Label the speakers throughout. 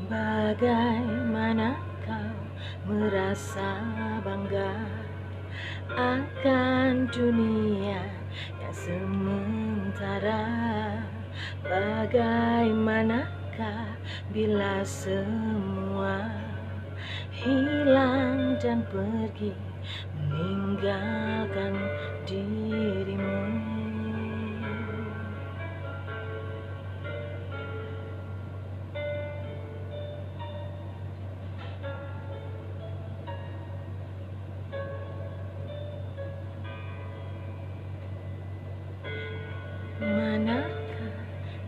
Speaker 1: Bagaimana kau merasa bangga akan dunia yang sementara? Bagaimanakah bila semua hilang dan pergi meninggalkan dirimu? Manakah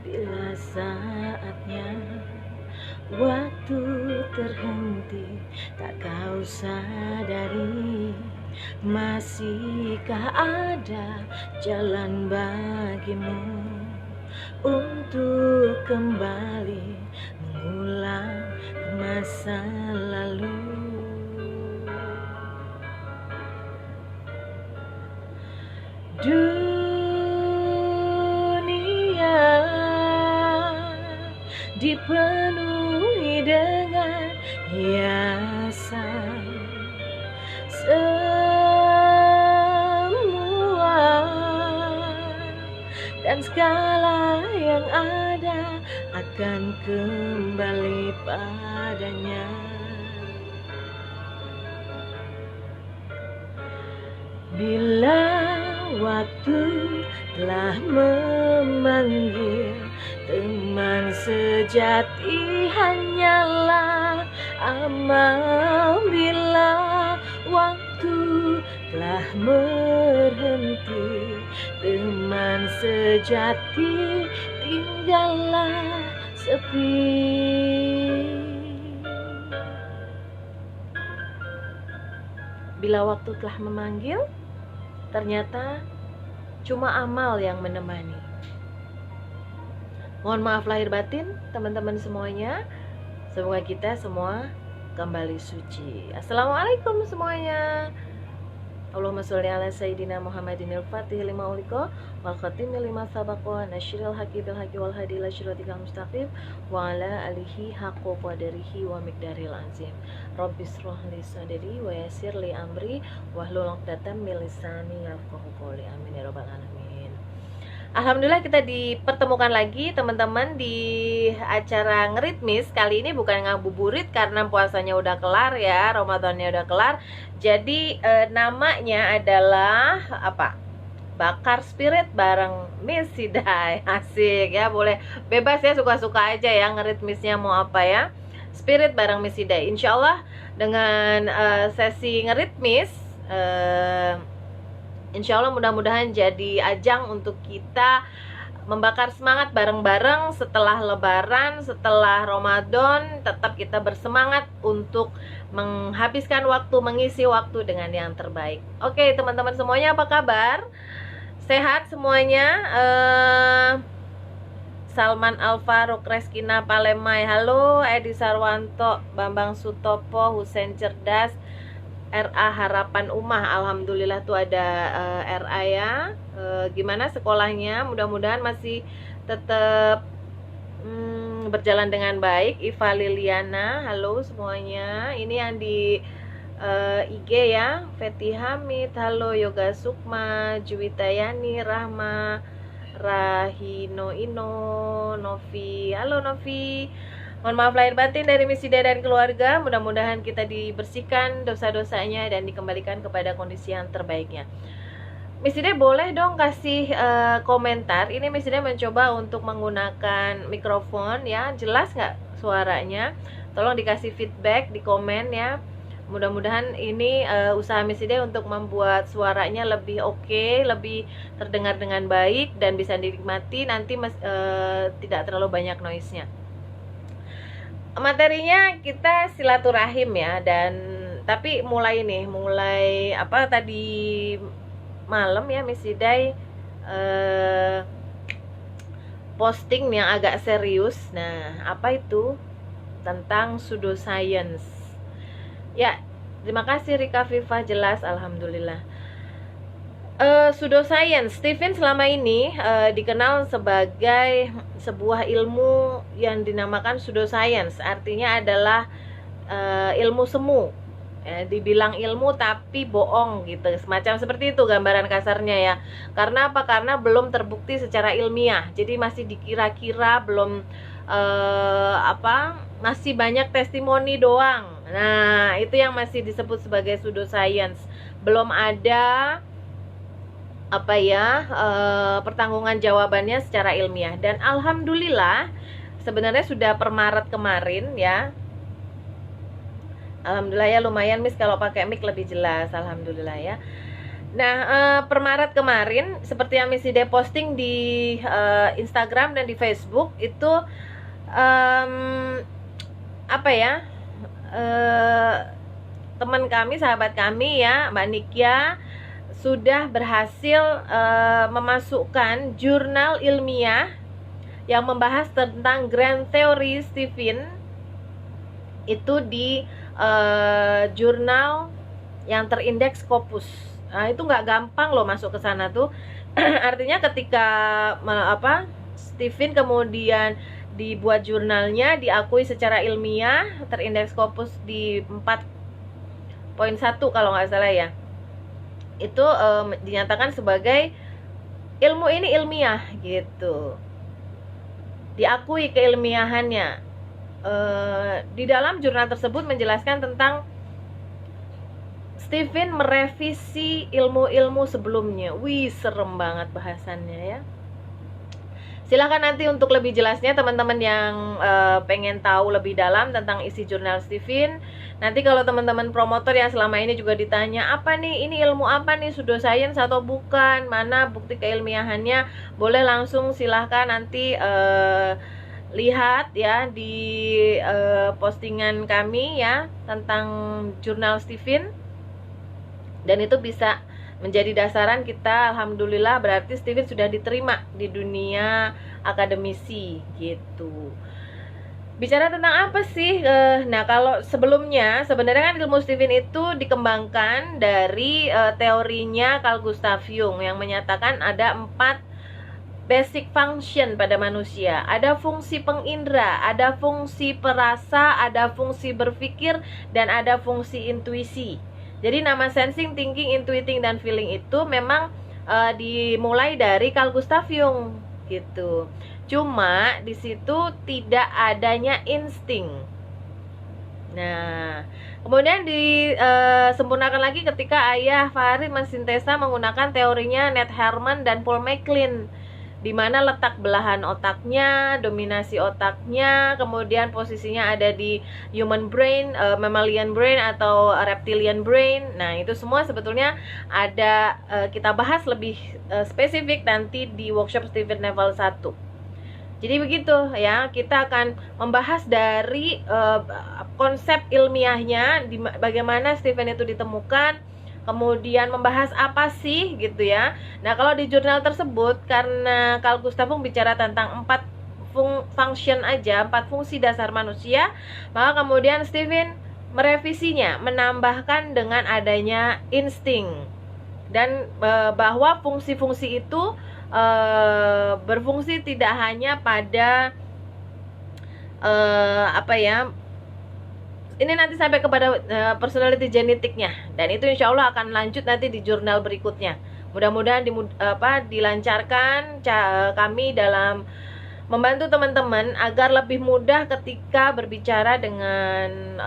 Speaker 1: bila saatnya waktu terhenti, tak kau sadari? Masihkah ada jalan bagimu untuk kembali mengulang ke masa lalu? Dunia dipenuhi dengan hiasan, semua dan segala yang ada akan kembali padanya. Bila waktu telah memanggil, teman sejati hanyalah amal. Bila waktu telah berhenti, teman sejati tinggallah sepi. Bila waktu telah memanggil, ternyata cuma amal yang menemani. Mohon maaf lahir batin teman-teman semuanya. Semoga kita semua kembali suci. Assalamualaikum semuanya. Allahumma sholli ala sayyidina Muhammadin al-fatih lima uliko wal khatimi lima sabaqo nasyiril haqi bil haqi wal hadi ila syiratikal mustaqim wa ala alihi haqqo qadarihi wa miqdaril azim. Rabbis rohli sadri wa yassir li amri wahlul 'uqdatam min lisani yafqahu qawli. Amin ya rabbal alamin. Alhamdulillah kita dipertemukan lagi teman-teman di acara Ngeritmis. Kali ini bukan ngabuburit karena puasanya udah kelar ya, Ramadannya udah kelar. Jadi namanya adalah apa? Bakar spirit bareng Miss Sidai. Asik ya, boleh bebas ya, suka-suka aja ya ngeritmisnya mau apa ya. Spirit bareng Miss Sidai. Insya Allah dengan sesi ngeritmis insya Allah mudah-mudahan jadi ajang untuk kita membakar semangat bareng-bareng setelah lebaran, setelah Ramadan. Tetap kita bersemangat untuk menghabiskan waktu, mengisi waktu dengan yang terbaik. Oke teman-teman semuanya, apa kabar? Sehat semuanya? Salman Alfaruk, Reskina Palemai, halo. Edi Sarwanto, Bambang Sutopo, Husein Cerdas, RA Harapan Ummah. Alhamdulillah tuh ada RA ya. Gimana sekolahnya? Mudah-mudahan masih tetap berjalan dengan baik. Iva Liliana, halo semuanya. Ini yang di IG ya. Feti Hamid, halo. Yoga Sukma, Juwita Yani, Rahma, Rahino Ino, Novi, halo Novi. Mohon maaf lahir batin dari Miss Sidai dan keluarga. Mudah-mudahan kita dibersihkan dosa-dosanya dan dikembalikan kepada kondisi yang terbaiknya. Miss Sidai boleh dong kasih komentar. Ini Miss Sidai mencoba untuk menggunakan mikrofon ya. Jelas nggak suaranya? Tolong dikasih feedback di komen ya. Mudah-mudahan ini usaha Miss Sidai untuk membuat suaranya lebih oke, lebih terdengar dengan baik dan bisa dinikmati. Nanti tidak terlalu banyak noise-nya. Materinya kita silaturahim ya, dan tapi mulai apa tadi malam ya Miss Sidai posting yang agak serius. Nah, apa itu? Tentang pseudoscience. Ya, terima kasih Rika Viva, jelas alhamdulillah. Pseudoscience, Stephen selama ini dikenal sebagai sebuah ilmu yang dinamakan pseudoscience. Artinya adalah ilmu semu. Dibilang ilmu tapi bohong gitu, semacam seperti itu gambaran kasarnya ya. Karena apa? Karena belum terbukti secara ilmiah. Jadi masih dikira-kira, belum masih banyak testimoni doang. Nah, itu yang masih disebut sebagai pseudoscience. Belum ada pertanggungan jawabannya secara ilmiah. Dan alhamdulillah sebenarnya sudah per Maret kemarin ya, alhamdulillah ya, lumayan Miss kalau pakai mic lebih jelas, alhamdulillah ya. Nah, per Maret kemarin seperti yang Miss Ide posting di Instagram dan di Facebook itu teman kami, sahabat kami ya, Mbak Nikia sudah berhasil memasukkan jurnal ilmiah yang membahas tentang grand theory Stephen itu di jurnal yang terindeks Scopus. Nah, itu nggak gampang loh masuk ke sana tuh. Artinya ketika Stephen kemudian dibuat jurnalnya, diakui secara ilmiah, terindeks Scopus di 4.1 kalau nggak salah ya, itu dinyatakan sebagai ilmu ini ilmiah gitu, diakui keilmiahannya. Di dalam jurnal tersebut menjelaskan tentang Stephen merevisi ilmu-ilmu sebelumnya. Wih, serem banget bahasannya ya. Silahkan nanti untuk lebih jelasnya teman-teman yang pengen tahu lebih dalam tentang isi jurnal Stephen. Nanti kalau teman-teman promotor yang selama ini juga ditanya, apa nih, ini ilmu apa nih, pseudoscience atau bukan, mana bukti keilmiahannya, boleh langsung silahkan nanti lihat ya di postingan kami ya tentang jurnal Stephen. Dan itu bisa menjadi dasaran kita, alhamdulillah berarti Stephen sudah diterima di dunia akademisi gitu. Bicara tentang apa sih? Nah, kalau sebelumnya sebenarnya kan ilmu Stephen itu dikembangkan dari teorinya Carl Gustav Jung yang menyatakan ada 4 basic function pada manusia. Ada fungsi pengindra, ada fungsi perasa, ada fungsi berpikir, dan ada fungsi intuisi. Jadi nama sensing, thinking, intuiting, dan feeling itu memang dimulai dari Carl Gustav Jung gitu. Cuma di situ tidak adanya insting. Nah, kemudian disempurnakan lagi ketika ayah Fahri mensintesa menggunakan teorinya Ned Herman dan Paul MacLean, di mana letak belahan otaknya, dominasi otaknya, kemudian posisinya ada di human brain, mammalian brain atau reptilian brain. Nah, itu semua sebetulnya ada kita bahas lebih spesifik nanti di workshop Stephen level 1. Jadi begitu ya, kita akan membahas dari konsep ilmiahnya, bagaimana Stephen itu ditemukan, kemudian membahas apa sih gitu ya. Nah, kalau di jurnal tersebut karena Carl Gustav Jung bicara tentang 4 function aja, 4 fungsi dasar manusia, maka kemudian Stephen merevisinya, menambahkan dengan adanya insting, dan bahwa fungsi-fungsi itu berfungsi tidak hanya pada ini nanti sampai kepada personality genetiknya, dan itu insya Allah akan lanjut nanti di jurnal berikutnya. Mudah-mudahan dilancarkan kami dalam membantu teman-teman agar lebih mudah ketika berbicara dengan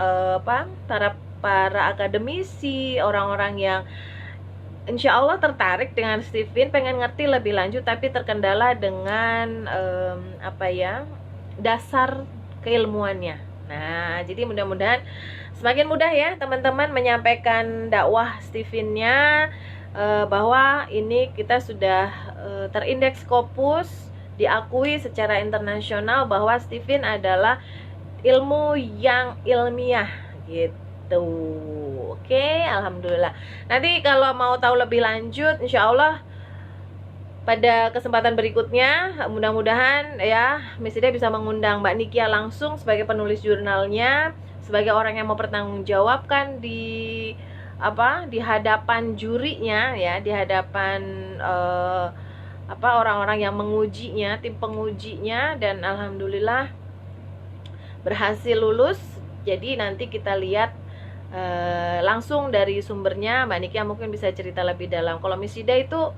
Speaker 1: para akademisi, orang-orang yang insya Allah tertarik dengan Stephen, pengen ngerti lebih lanjut tapi terkendala dengan dasar keilmuannya. Nah, jadi mudah-mudahan semakin mudah ya teman-teman menyampaikan dakwah Stephen-nya, bahwa ini kita sudah terindeks Scopus, diakui secara internasional bahwa Stephen adalah ilmu yang ilmiah gitu. Oke, alhamdulillah. Nanti kalau mau tahu lebih lanjut, insya Allah pada kesempatan berikutnya, mudah-mudahan ya Miss Ida bisa mengundang Mbak Nikia langsung sebagai penulis jurnalnya, sebagai orang yang mau bertanggung jawabkan di di hadapan jurinya ya, di hadapan orang-orang yang mengujinya, tim pengujinya, dan alhamdulillah berhasil lulus. Jadi nanti kita lihat langsung dari sumbernya. Mbak Nikia mungkin bisa cerita lebih dalam. Kalau Miss Ida itu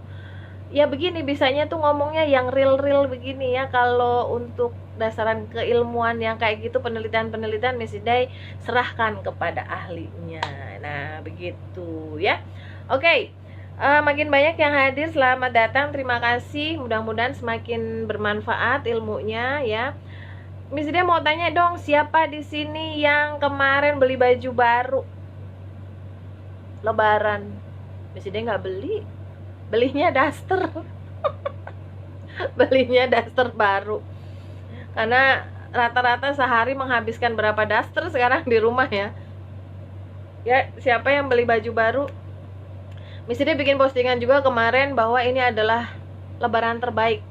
Speaker 1: ya begini, bisanya tuh ngomongnya yang real-real begini ya. Kalau untuk dasaran keilmuan yang kayak gitu, penelitian-penelitian, Miss Ida serahkan kepada ahlinya. Nah begitu ya. Oke. Makin banyak yang hadir, selamat datang, terima kasih. Mudah-mudahan semakin bermanfaat ilmunya ya. Miss Ida mau tanya dong, siapa di sini yang kemarin beli baju baru Lebaran? Miss Ida nggak beli, belinya daster. Belinya daster baru. Karena rata-rata sehari menghabiskan berapa daster sekarang di rumah ya. Ya, siapa yang beli baju baru? Miss Ida bikin postingan juga kemarin bahwa ini adalah Lebaran terbaik.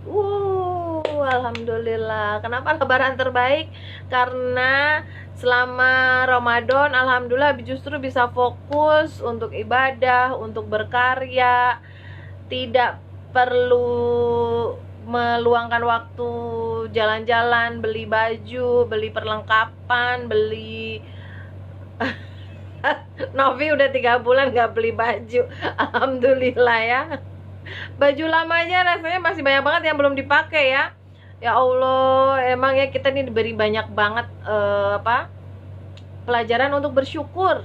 Speaker 1: Alhamdulillah. Kenapa Lebaran terbaik? Karena selama Ramadan alhamdulillah justru bisa fokus untuk ibadah, untuk berkarya, tidak perlu meluangkan waktu jalan-jalan, beli baju, beli perlengkapan, beli Novi udah 3 bulan gak beli baju. Alhamdulillah ya. Baju lamanya rasanya masih banyak banget yang belum dipakai ya. Ya Allah, emang ya kita nih diberi banyak banget pelajaran untuk bersyukur.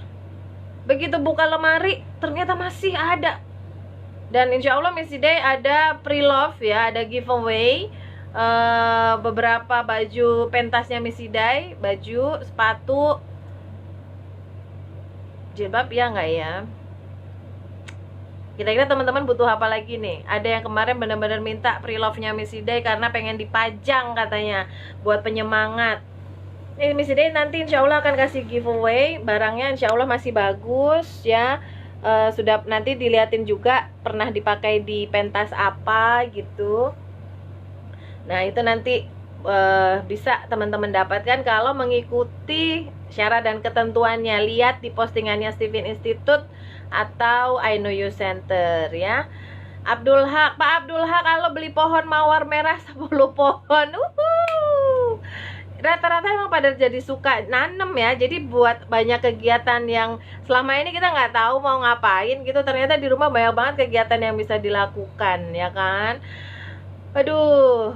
Speaker 1: Begitu buka lemari, ternyata masih ada. Dan insya Allah Miss Ida ada pre-love ya, ada giveaway beberapa baju pentasnya Miss Ida, baju, sepatu, jilbab ya nggak ya? Kira-kira teman-teman butuh apa lagi nih? Ada yang kemarin benar-benar minta pre-love-nya Miss Ida karena pengen dipajang katanya buat penyemangat. Miss Ida nanti insya Allah akan kasih giveaway. Barangnya insya Allah masih bagus ya. Sudah nanti diliatin juga pernah dipakai di pentas apa gitu. Nah itu nanti bisa teman-teman dapatkan kalau mengikuti syarat dan ketentuannya. Lihat di postingannya Steven Institute atau I Know You Center ya. Abdul Haq, Pak Abdul Haq, kalau beli pohon mawar merah 10 pohon. Rata-rata emang pada jadi suka nanem ya. Jadi buat banyak kegiatan yang selama ini kita nggak tahu mau ngapain gitu, ternyata di rumah banyak banget kegiatan yang bisa dilakukan ya kan. Aduh,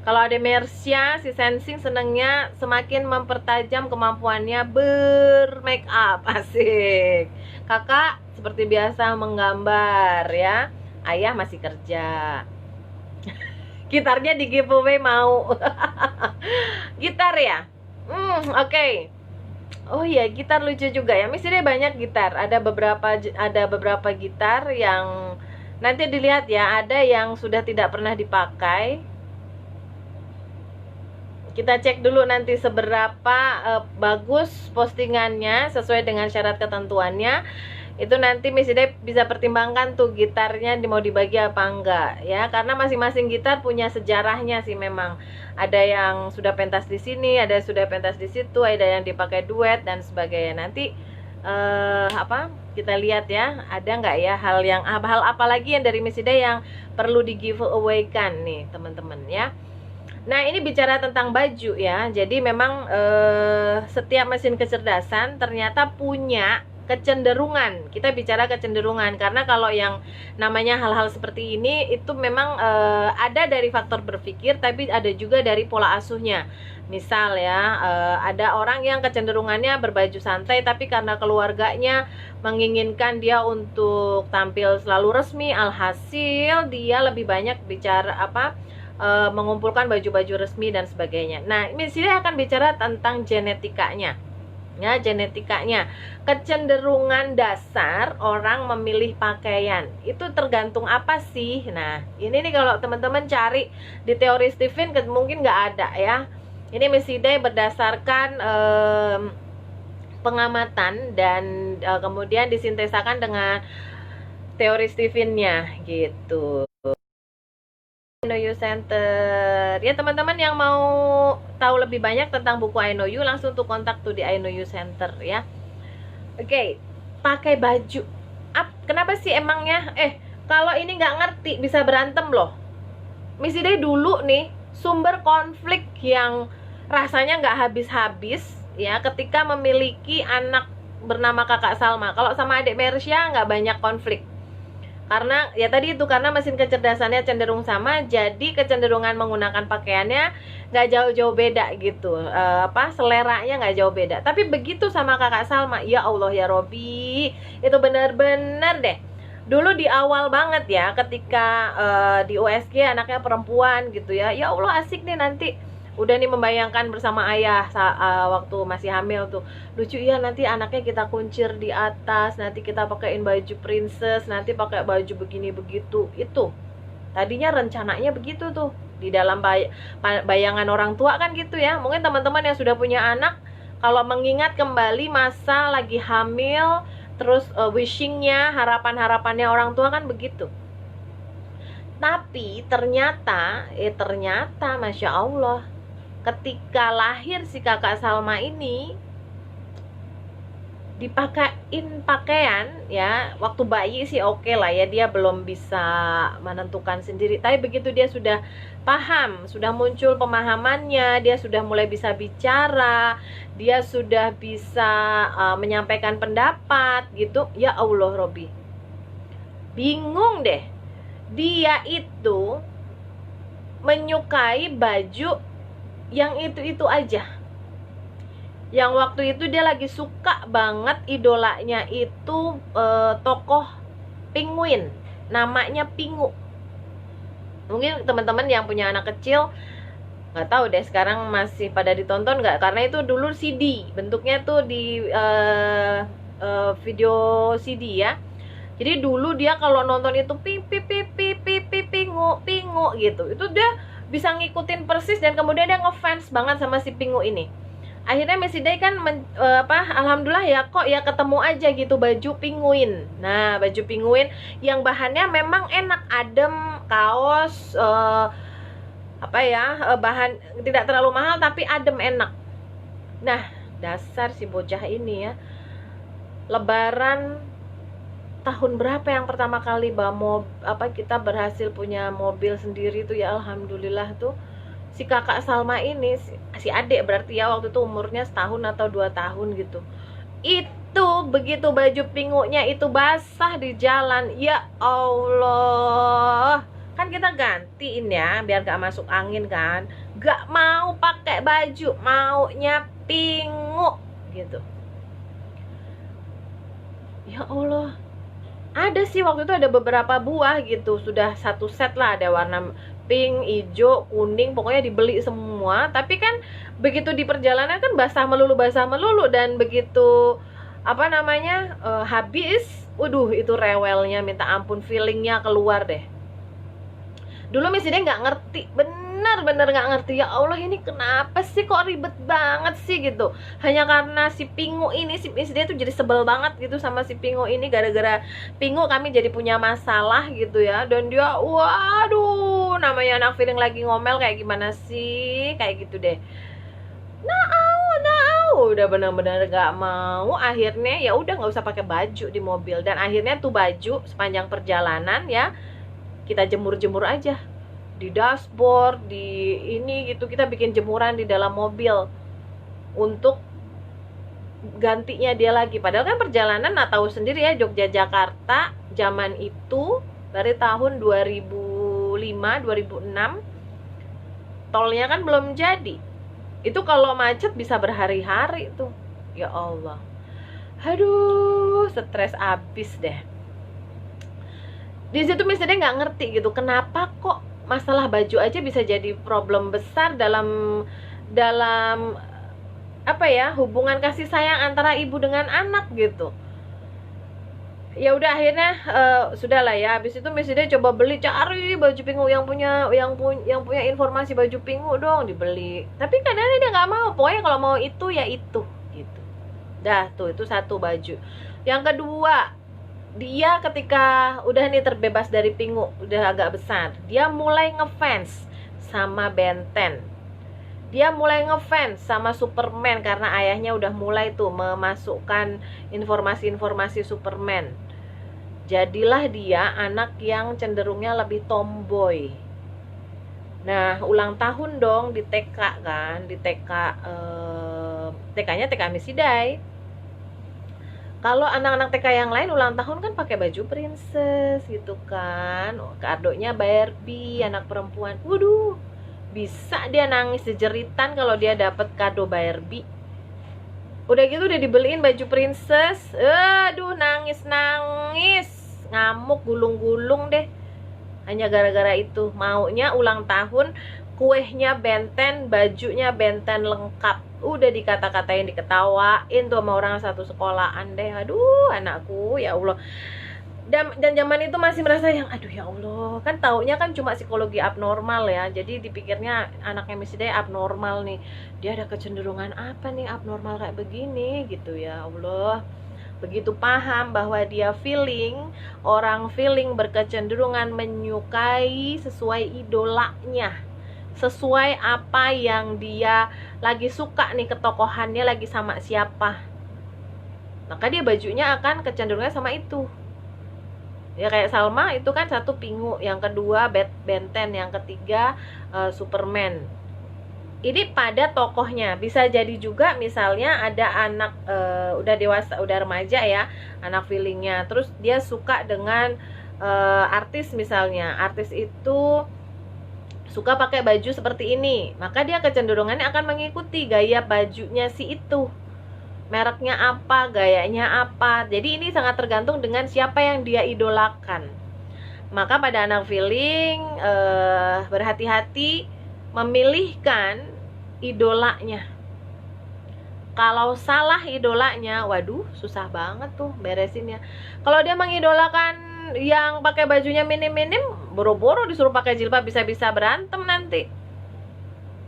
Speaker 1: kalau ada Mersya, si Sensing senengnya semakin mempertajam kemampuannya bermake up. Asik. Kakak seperti biasa menggambar ya. Ayah masih kerja. Gitarnya di giveaway mau. Gitar ya? Oke. Oh iya, gitar lucu juga ya. Miss Ida banyak gitar. Ada beberapa gitar yang nanti dilihat ya, ada yang sudah tidak pernah dipakai. Kita cek dulu nanti seberapa bagus postingannya sesuai dengan syarat ketentuannya. Itu nanti Miss Ida bisa pertimbangkan tuh gitarnya mau dibagi apa enggak ya, karena masing-masing gitar punya sejarahnya sih memang. Ada yang sudah pentas di sini, ada yang sudah pentas di situ, ada yang dipakai duet dan sebagainya. Nanti kita lihat ya, ada nggak ya hal apa lagi yang dari Miss Ida yang perlu di giveaway kan nih teman-teman ya. Nah ini bicara tentang baju ya. Jadi memang setiap mesin kecerdasan ternyata punya kecenderungan. Kita bicara kecenderungan karena kalau yang namanya hal-hal seperti ini itu memang ada dari faktor berpikir, tapi ada juga dari pola asuhnya. Misal ya, ada orang yang kecenderungannya berbaju santai, tapi karena keluarganya menginginkan dia untuk tampil selalu resmi, alhasil dia lebih banyak bicara mengumpulkan baju-baju resmi dan sebagainya. Nah, ini akan bicara tentang genetikanya. Ya, genetikanya. Kecenderungan dasar orang memilih pakaian itu tergantung apa sih? Nah, ini nih kalau teman-teman cari di teori Steven mungkin nggak ada ya. Ini Miss Ida berdasarkan pengamatan dan kemudian disintesakan dengan teori Steven-nya gitu. I Know You Center ya teman-teman, yang mau tahu lebih banyak tentang buku I Know You langsung tuh kontak tuh di I Know You Center ya. Oke, pakai baju. Kenapa sih emangnya? Kalau ini nggak ngerti bisa berantem loh. Misi deh dulu nih sumber konflik yang rasanya nggak habis-habis ya ketika memiliki anak bernama kakak Salma. Kalau sama adik Mersya nggak banyak konflik. Karena ya tadi itu, karena mesin kecerdasannya cenderung sama, jadi kecenderungan menggunakan pakaiannya nggak jauh-jauh beda gitu. Seleranya nggak jauh beda. Tapi begitu sama kakak Salma, ya Allah ya Robi, itu bener-bener deh. Dulu di awal banget ya, ketika di USG anaknya perempuan gitu ya, ya Allah asik nih nanti. Udah nih membayangkan bersama ayah waktu masih hamil tuh, lucu ya nanti anaknya kita kuncir di atas, nanti kita pakaiin baju princess, nanti pakai baju begini begitu. Itu tadinya rencananya begitu tuh di dalam bayangan orang tua kan gitu ya. Mungkin teman-teman yang sudah punya anak kalau mengingat kembali masa lagi hamil, terus wishingnya, harapan-harapannya orang tua kan begitu. Tapi ternyata Masya Allah, ketika lahir si kakak Salma ini dipakein pakaian ya, waktu bayi sih oke lah ya, dia belum bisa menentukan sendiri. Tapi begitu dia sudah paham, sudah muncul pemahamannya, dia sudah mulai bisa bicara, dia sudah bisa menyampaikan pendapat gitu, ya Allah Robi, bingung deh. Dia itu menyukai baju yang itu-itu aja. Yang waktu itu dia lagi suka banget, idolanya itu tokoh Penguin, namanya Pingu. Mungkin teman-teman yang punya anak kecil nggak tahu deh sekarang masih pada ditonton nggak, karena itu dulu CD bentuknya tuh di video CD ya. Jadi dulu dia kalau nonton itu Pingu gitu, itu dia bisa ngikutin persis, dan kemudian dia ngefans banget sama si Pingu ini. Akhirnya Messi Day kan alhamdulillah ya, kok ya ketemu aja gitu baju penguin. Nah, baju penguin yang bahannya memang enak, adem, kaos bahan tidak terlalu mahal tapi adem, enak. Nah, dasar si bocah ini ya. Lebaran tahun berapa yang pertama kali kita berhasil punya mobil sendiri tuh ya, alhamdulillah tuh. Si kakak Salma ini, si adik berarti ya, waktu itu umurnya setahun atau 2 tahun gitu. Itu begitu baju pingunya itu basah di jalan, ya Allah, kan kita gantiin ya biar gak masuk angin kan, gak mau pakai baju, maunya pingu gitu. Ya Allah, ada sih waktu itu ada beberapa buah gitu, sudah satu set lah, ada warna pink, hijau, kuning, pokoknya dibeli semua. Tapi kan begitu di perjalanan kan basah melulu, dan begitu habis, waduh itu rewelnya minta ampun, feelingnya keluar deh. Dulu Messi dia nggak ngerti, benar-benar nggak ngerti, ya Allah ini kenapa sih kok ribet banget sih gitu. Hanya karena si Pingu ini, si Messi dia tuh jadi sebel banget gitu sama si Pingu ini, gara-gara Pingu kami jadi punya masalah gitu ya. Dan dia, waduh, namanya anak feeling lagi ngomel kayak gimana sih, kayak gitu deh. Udah benar-benar gak mau. Akhirnya ya udah nggak usah pakai baju di mobil, dan akhirnya tuh baju sepanjang perjalanan ya kita jemur-jemur aja di dashboard, di ini gitu, kita bikin jemuran di dalam mobil untuk gantinya dia lagi. Padahal kan perjalanan, tahu sendiri ya, Jogja Jakarta zaman itu dari tahun 2005 2006 tolnya kan belum jadi. Itu kalau macet bisa berhari-hari tuh, ya Allah, aduh stres abis deh. Di situ misalnya nggak ngerti gitu, kenapa kok masalah baju aja bisa jadi problem besar dalam hubungan kasih sayang antara ibu dengan anak gitu. Ya udah akhirnya sudahlah ya. Habis itu misalnya coba cari baju Pingu yang punya informasi baju Pingu dong, dibeli. Tapi kadang dia nggak mau, pokoknya kalau mau itu ya itu gitu. Dah tuh, itu satu baju. Yang kedua, dia ketika udah nih terbebas dari Pingu, udah agak besar, dia mulai ngefans sama Ben 10. dia mulai ngefans sama Superman karena ayahnya udah mulai tuh memasukkan informasi-informasi Superman. Jadilah dia anak yang cenderungnya lebih tomboy. Nah, ulang tahun dong di TK kan, di TK TK-nya TK Misidai. Kalau anak-anak TK yang lain ulang tahun kan pakai baju princess gitu kan. Kadonya Barbie, anak perempuan. Waduh, bisa dia nangis sejeritan kalau dia dapat kado Barbie. Udah gitu udah dibeliin baju princess. Aduh, nangis-nangis. Ngamuk, gulung-gulung deh. Hanya gara-gara itu. Maunya ulang tahun, kuehnya benten, bajunya benten lengkap. Udah dikata-katain, diketawain tuh sama orang satu sekolahan deh. Aduh, anakku, ya Allah. Dan zaman itu masih merasa yang aduh ya Allah, kan taunya kan cuma psikologi abnormal ya. Jadi dipikirnya anaknya Misidai abnormal nih. Dia ada kecenderungan apa nih abnormal kayak begini gitu ya Allah. Begitu paham bahwa dia orang feeling berkecenderungan menyukai sesuai idolanya, sesuai apa yang dia lagi suka nih, ketokohannya lagi sama siapa, maka dia bajunya akan kecenderungannya sama itu. Ya kayak Salma itu kan satu Pingu, yang kedua Benten, yang ketiga Superman. Ini pada tokohnya. Bisa jadi juga misalnya ada anak udah dewasa, udah remaja ya, anak feelingnya, terus dia suka dengan artis misalnya. Artis itu suka pakai baju seperti ini, maka dia kecenderungannya akan mengikuti gaya bajunya si itu. Mereknya apa, gayanya apa. Jadi ini sangat tergantung dengan siapa yang dia idolakan. Maka pada anak feeling berhati-hati memilihkan idolanya. Kalau salah idolanya, waduh susah banget tuh beresinnya. Kalau dia mengidolakan yang pakai bajunya minim-minim, boro-boro disuruh pakai jilbab, bisa-bisa berantem nanti.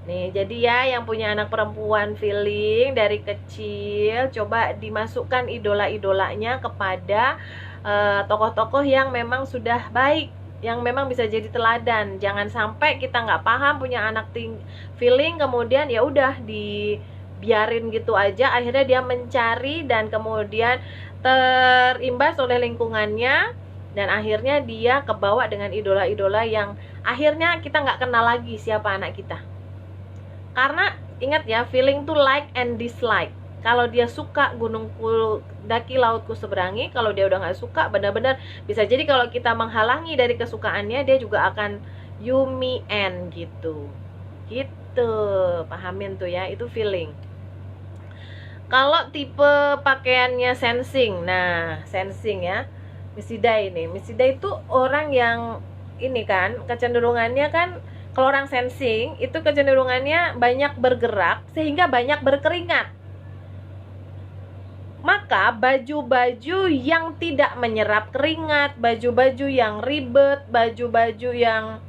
Speaker 1: Nih, jadi ya yang punya anak perempuan feeling dari kecil, coba dimasukkan idola-idolanya kepada tokoh-tokoh yang memang sudah baik, yang memang bisa jadi teladan. Jangan sampai kita nggak paham punya anak feeling, kemudian ya udah dibiarin gitu aja, akhirnya dia mencari dan kemudian terimbas oleh lingkungannya, dan akhirnya dia kebawa dengan idola-idola yang akhirnya kita nggak kenal lagi siapa anak kita. Karena ingat ya, feeling tuh like and dislike. Kalau dia suka gunungku daki lautku seberangi, kalau dia udah nggak suka, benar-benar bisa jadi kalau kita menghalangi dari kesukaannya, dia juga akan yumi en gitu. Gitu, pahamin tuh ya, itu feeling. Kalau tipe pakaiannya sensing, nah sensing ya, Misidai nih. Misidai itu orang yang ini kan, kecenderungannya kan, kalau orang sensing itu kecenderungannya banyak bergerak sehingga banyak berkeringat. Maka baju-baju yang tidak menyerap keringat, baju-baju yang ribet, baju-baju yang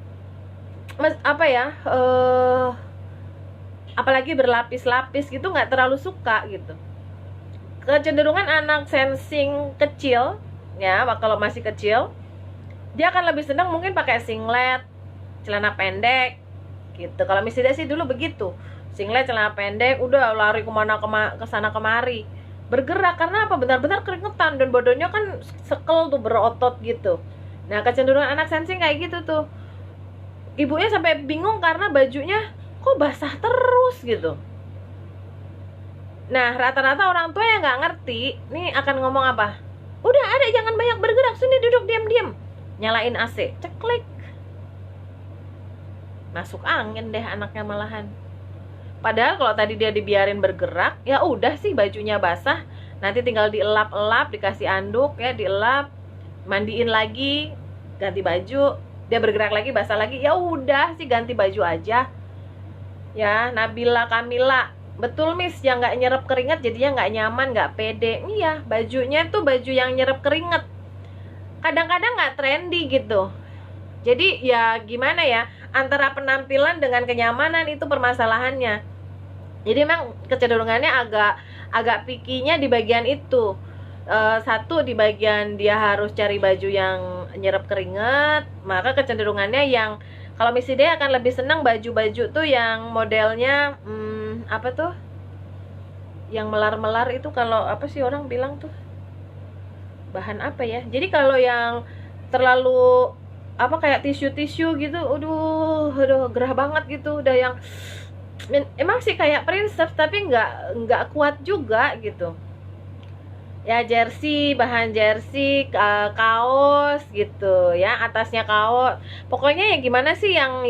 Speaker 1: apalagi berlapis-lapis gitu, nggak terlalu suka gitu. Kecenderungan anak sensing kecil ya, kalau masih kecil, dia akan lebih senang mungkin pakai singlet, celana pendek gitu. Kalau Misidai sih dulu begitu, singlet, celana pendek, udah lari kesana kemari, bergerak. Karena apa? Benar-benar keringetan, dan badannya kan sekel tuh, berotot gitu. Nah, kecenderungan anak sensing kayak gitu tuh. Ibunya sampai bingung karena bajunya kok basah terus gitu. Nah, rata-rata orang tua yang nggak ngerti nih akan ngomong apa? Udah ada, jangan banyak bergerak, sini duduk diam-diam, nyalain AC, ceklek, masuk angin deh anaknya malahan. Padahal kalau tadi dia dibiarin bergerak, ya udah sih bajunya basah, nanti tinggal dielap-elap, dikasih anduk ya, dielap, mandiin lagi, ganti baju, dia bergerak lagi, basah lagi, ya udah sih ganti baju aja. Ya, Nabila Kamila, betul Miss, yang nggak nyerap keringat jadinya nggak nyaman, nggak pede. Iya, bajunya tuh baju yang nyerap keringat kadang-kadang nggak trendy gitu. Jadi ya gimana ya, antara penampilan dengan kenyamanan itu permasalahannya. Jadi memang kecenderungannya agak pikinya di bagian itu. Satu, di bagian dia harus cari baju yang nyerap keringat, maka kecenderungannya yang Kalau Missy Day akan lebih senang baju-baju tuh yang modelnya apa tuh? Yang melar-melar itu, kalau apa sih orang bilang tuh? Bahan apa ya? Jadi kalau yang terlalu apa kayak tisu-tisu gitu, aduh gerah banget gitu, udah yang emang sih kayak princess tapi nggak kuat juga gitu. Ya jersey, bahan jersey, kaos gitu ya, atasnya kaos. Pokoknya ya gimana sih yang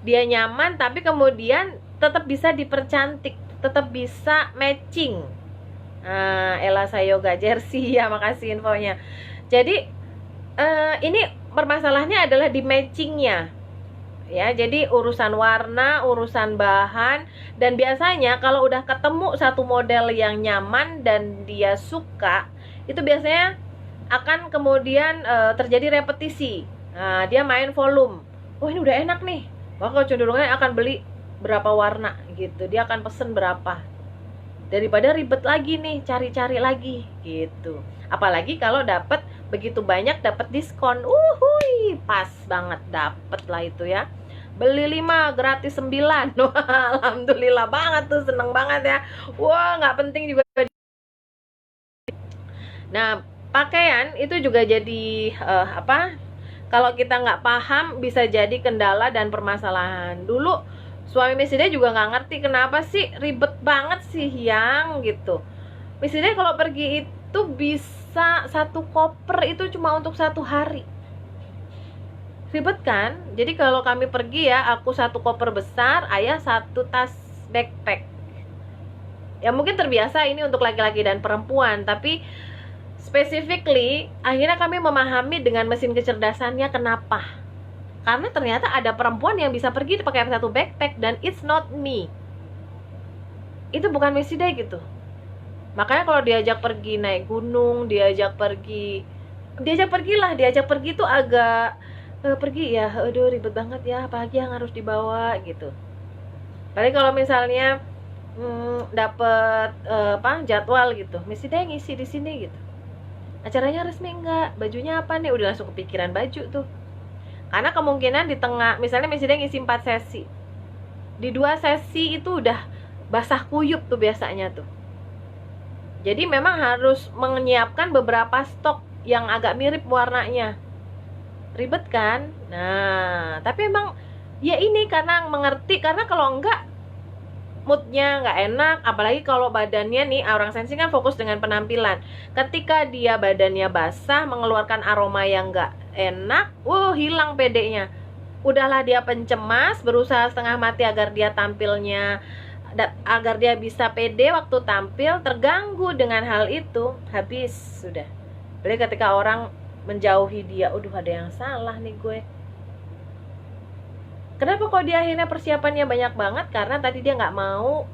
Speaker 1: dia nyaman tapi kemudian tetap bisa dipercantik, tetap bisa matching. Ella Sayoga jersey ya, makasih infonya. Jadi ini permasalahannya adalah di matchingnya. Ya, jadi urusan warna, urusan bahan, dan biasanya kalau udah ketemu satu model yang nyaman dan dia suka, itu biasanya akan kemudian terjadi repetisi. Nah, dia main volume. Oh, ini udah enak nih. Wah, kecenderungannya akan beli berapa warna gitu. Dia akan pesen berapa. Daripada ribet lagi nih, cari-cari lagi gitu. Apalagi kalau dapat begitu banyak, dapat diskon. Pas banget dapet lah itu ya. Beli 5 gratis 9. Wah, alhamdulillah banget tuh, seneng banget ya. Wah, nggak penting juga. Nah, pakaian itu juga jadi apa? Kalau kita nggak paham bisa jadi kendala dan permasalahan. Dulu suami Missy Day juga nggak ngerti kenapa sih ribet banget sih yang gitu. Missy Day kalau pergi itu bisa satu koper itu cuma untuk 1 hari. Ribet kan? Jadi kalau kami pergi ya, aku 1 koper besar, ayah 1 tas backpack. Ya mungkin terbiasa ini untuk laki-laki dan perempuan, tapi specifically akhirnya kami memahami dengan mesin kecerdasannya kenapa. Karena ternyata ada perempuan yang bisa pergi pakai 1 backpack dan it's not me. Itu bukan Missy Day gitu. Makanya kalau diajak pergi naik gunung, diajak pergi tuh agak pergi ya, aduh ribet banget ya, apalagi yang harus dibawa gitu. Paling kalau misalnya dapet jadwal gitu, Missy Day ngisi di sini gitu. Acaranya resmi enggak? Bajunya apa nih? Udah langsung kepikiran baju tuh. Karena kemungkinan di tengah, misalnya Missy Day ngisi 4 sesi. Di 2 sesi itu udah basah kuyup tuh biasanya tuh. Jadi memang harus menyiapkan beberapa stok yang agak mirip warnanya. Ribet kan? Nah, tapi emang ya ini karena mengerti, karena kalau enggak moodnya nggak enak, apalagi kalau badannya nih, orang sensing kan fokus dengan penampilan. Ketika dia badannya basah, mengeluarkan aroma yang nggak enak, hilang pedenya. Udahlah dia pencemas, berusaha setengah mati agar dia tampilnya, agar dia bisa pede waktu tampil, terganggu dengan hal itu, habis sudah. Jadi ketika orang menjauhi dia, ada yang salah nih gue. Kenapa kok dia akhirnya persiapannya banyak banget? Karena tadi dia nggak mau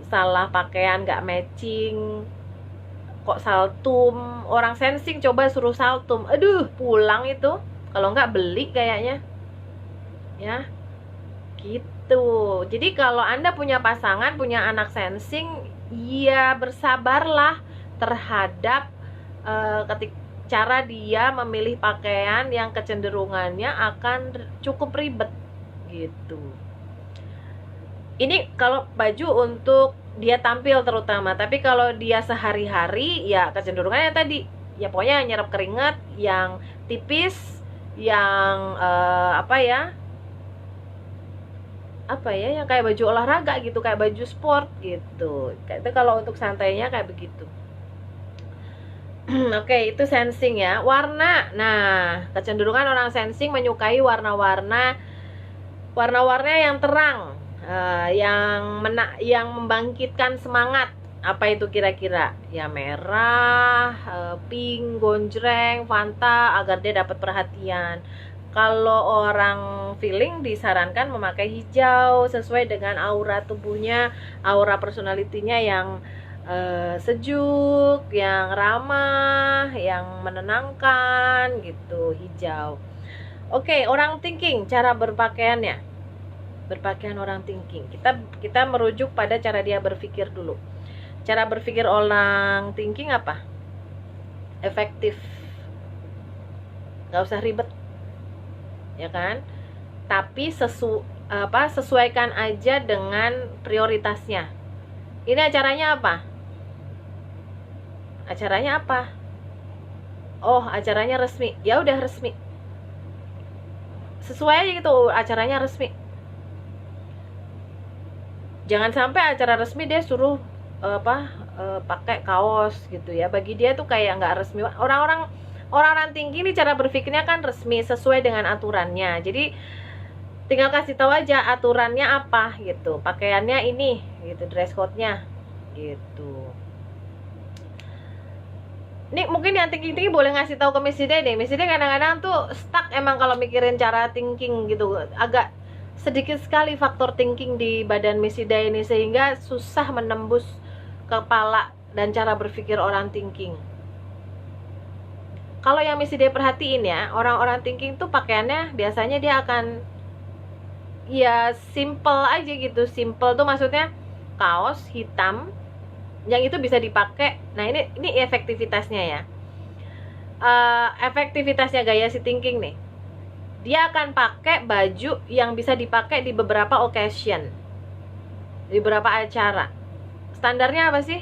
Speaker 1: salah pakaian, nggak matching. Kok saltum? Orang sensing coba suruh saltum, pulang itu. Kalau nggak beli kayaknya, ya gitu. Jadi kalau Anda punya pasangan, punya anak sensing, ya bersabarlah terhadap ketika cara dia memilih pakaian yang kecenderungannya akan cukup ribet gitu. Ini kalau baju untuk dia tampil terutama, tapi kalau dia sehari-hari ya kecenderungannya tadi, ya pokoknya nyerap keringat, yang tipis, yang yang kayak baju olahraga gitu, kayak baju sport gitu. Itu kalau untuk santainya kayak begitu. Oke, itu sensing ya. Warna. Nah, kecenderungan orang sensing menyukai warna-warna yang terang, yang membangkitkan semangat. Apa itu kira-kira? Ya merah, pink, gonjreng, fanta, agar dia dapat perhatian. Kalau orang feeling disarankan memakai hijau sesuai dengan aura tubuhnya, aura personalitinya yang sejuk, yang ramah, yang menenangkan gitu, hijau. Oke, orang thinking, cara berpakaiannya. Berpakaian orang thinking. Kita merujuk pada cara dia berpikir dulu. Cara berpikir orang thinking apa? Efektif. Gak usah ribet. ya kan? Tapi sesuaikan aja dengan prioritasnya. Ini acaranya apa? Acaranya apa? Oh, acaranya resmi. Ya udah resmi. Sesuai aja gitu, acaranya resmi. Jangan sampai acara resmi dia suruh pakai kaos gitu ya. Bagi dia tuh kayak nggak resmi. Orang-orang tinggi nih cara berpikirnya kan resmi, sesuai dengan aturannya. Jadi tinggal kasih tahu aja aturannya apa gitu, pakaiannya ini gitu, dress code-nya gitu. Ini mungkin yang tinggi-tinggi boleh ngasih tahu ke Missy Day deh. Missy Day kadang-kadang tuh stuck emang kalau mikirin cara thinking gitu. Agak sedikit sekali faktor thinking di badan Missy Day ini, sehingga susah menembus kepala dan cara berpikir orang thinking. Kalau yang Missy Day perhatiin ya, orang-orang thinking tuh pakaiannya biasanya dia akan ya simple aja gitu. Simple tuh maksudnya kaos hitam yang itu bisa dipakai. Nah ini efektivitasnya ya. Efektivitasnya gaya si thinking nih, dia akan pakai baju yang bisa dipakai di beberapa occasion, di beberapa acara. Standarnya apa sih?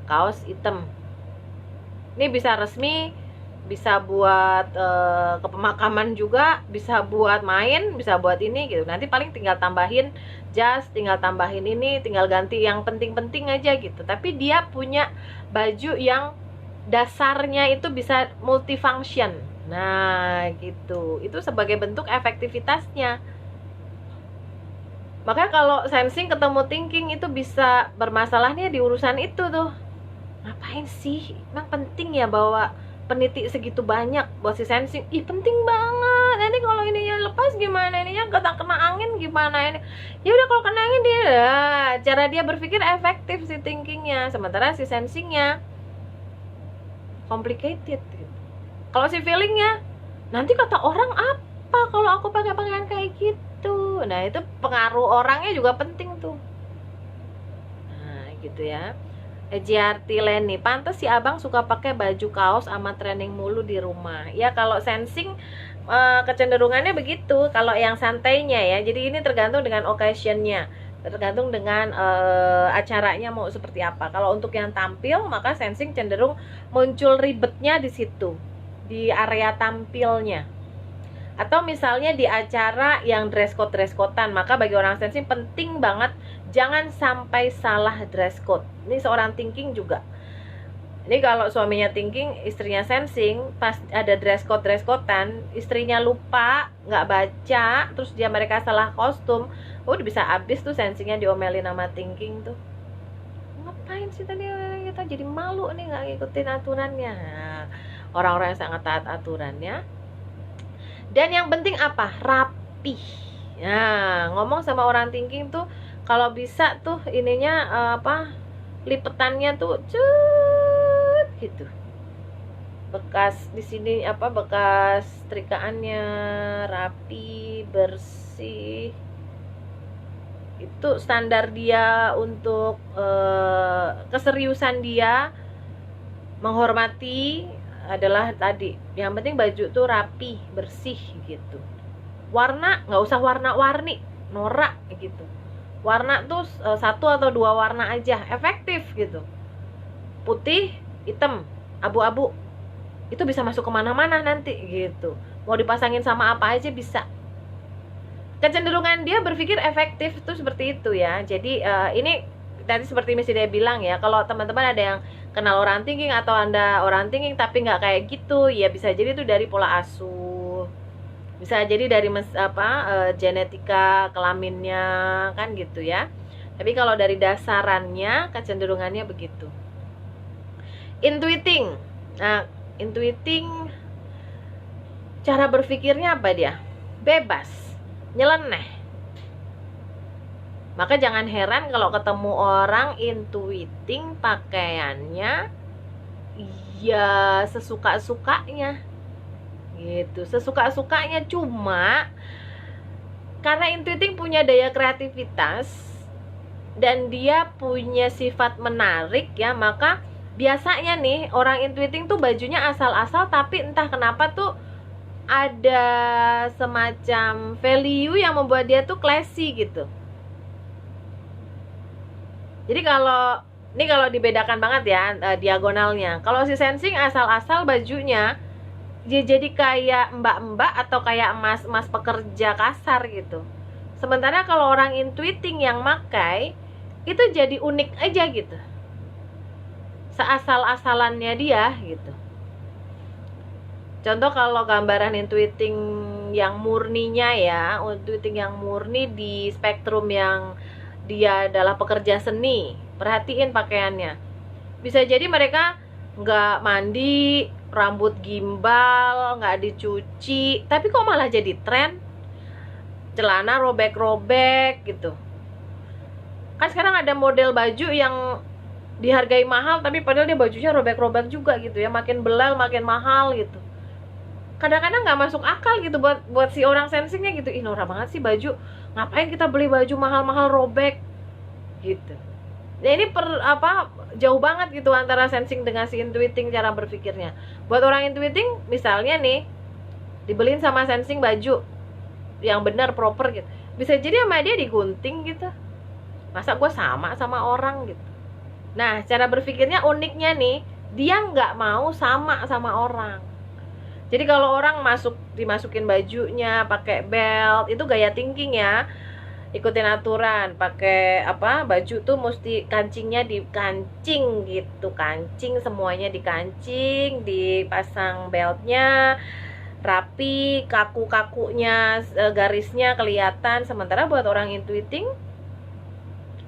Speaker 1: Kaos hitam. Ini bisa resmi, bisa buat ke pemakaman juga, bisa buat main, bisa buat ini gitu. Nanti paling tinggal tambahin jas, tinggal tambahin ini, tinggal ganti yang penting-penting aja gitu. Tapi dia punya baju yang dasarnya itu bisa multifunction. Nah gitu, itu sebagai bentuk efektivitasnya. Makanya kalau sensing ketemu thinking itu bisa bermasalahnya di urusan itu tuh. Ngapain sih? Emang penting ya bawa peniti segitu banyak buat si sensing? Ih penting banget. Nanti kalau ininya lepas gimana? Ininya kena angin gimana ini? Ya udah kalau kena angin dia, cara dia berpikir efektif si thinkingnya. Sementara si sensingnya complicated gitu. Kalau si feelingnya, nanti kata orang apa kalau aku pakai pakaian kayak gitu? Nah itu pengaruh orangnya juga penting tuh. Nah gitu ya. JRT Leni, pantes si abang suka pakai baju kaos sama training mulu di rumah. Ya kalau sensing kecenderungannya begitu. Kalau yang santainya ya, jadi ini tergantung dengan occasionnya, tergantung dengan acaranya mau seperti apa. Kalau untuk yang tampil, maka sensing cenderung muncul ribetnya di situ, di area tampilnya. Atau misalnya di acara yang dress code-an, maka bagi orang sensing penting banget jangan sampai salah dress code. Ini seorang thinking juga. Ini kalau suaminya thinking, istrinya sensing, pas ada dress code-an, istrinya lupa, nggak baca, terus mereka salah kostum, udah bisa habis tuh sensingnya diomelin sama thinking tuh. Ngapain sih tadi kita jadi malu nih nggak ngikutin aturannya. Nah, orang-orang yang sangat taat aturannya. Dan yang penting apa? Rapi. Nah, ngomong sama orang thinking tuh kalau bisa tuh ininya lipetannya tuh cut gitu. Bekas di sini bekas trikaannya rapi, bersih. Itu standar dia untuk keseriusan dia menghormati adalah tadi, yang penting baju tuh rapi, bersih gitu. Warna nggak usah warna-warni, norak gitu. Warna tuh satu atau dua warna aja, efektif gitu. Putih, hitam, abu-abu, itu bisa masuk kemana-mana nanti gitu. Mau dipasangin sama apa aja bisa. Kecenderungan dia berpikir efektif tuh seperti itu ya. Jadi ini tadi seperti Missy dia bilang ya, kalau teman-teman ada yang kenal orang thinking atau Anda orang thinking tapi nggak kayak gitu, ya bisa jadi itu dari pola asuh, bisa jadi dari genetika kelaminnya kan gitu ya. Tapi kalau dari dasarannya kecenderungannya begitu. Intuiting. Nah, intuiting cara berpikirnya apa dia? Bebas, nyeleneh. Maka jangan heran kalau ketemu orang intuiting pakaiannya ya sesuka-sukanya gitu, sesuka-sukanya. Cuma karena intuiting punya daya kreativitas dan dia punya sifat menarik ya, maka biasanya nih orang intuiting tuh bajunya asal-asal, tapi entah kenapa tuh ada semacam value yang membuat dia tuh classy gitu. Jadi kalau dibedakan banget ya diagonalnya. Kalau si Sensing asal-asal bajunya dia jadi kayak mbak-mbak atau kayak emas-emas pekerja kasar gitu. Sementara kalau orang intuiting yang makai itu jadi unik aja gitu. Seasal-asalannya dia gitu. Contoh kalau gambaran intuiting yang murninya ya, intuiting yang murni di spektrum yang dia adalah pekerja seni, perhatiin pakaiannya. Bisa jadi mereka nggak mandi, rambut gimbal, nggak dicuci, tapi kok malah jadi tren, celana robek-robek gitu. Kan sekarang ada model baju yang dihargai mahal, tapi padahal dia bajunya robek-robek juga gitu ya, makin belal makin mahal gitu. Kadang-kadang nggak masuk akal gitu buat si orang sensingnya gitu. Ih, norak banget sih baju, ngapain kita beli baju mahal-mahal robek gitu. Nah ini jauh banget gitu antara sensing dengan si intuiting cara berpikirnya. Buat orang intuiting misalnya nih dibeliin sama sensing baju yang benar proper gitu, bisa jadi sama dia digunting gitu. Masa gue sama orang gitu. Nah cara berpikirnya uniknya nih, dia nggak mau sama orang. Jadi kalau orang dimasukin bajunya pakai belt, itu gaya thinking ya. Ikutin aturan, pakai baju tuh mesti kancingnya dikancing gitu, kancing semuanya dikancing, dipasang beltnya rapi, kaku-kakunya garisnya kelihatan. Sementara buat orang intuiting,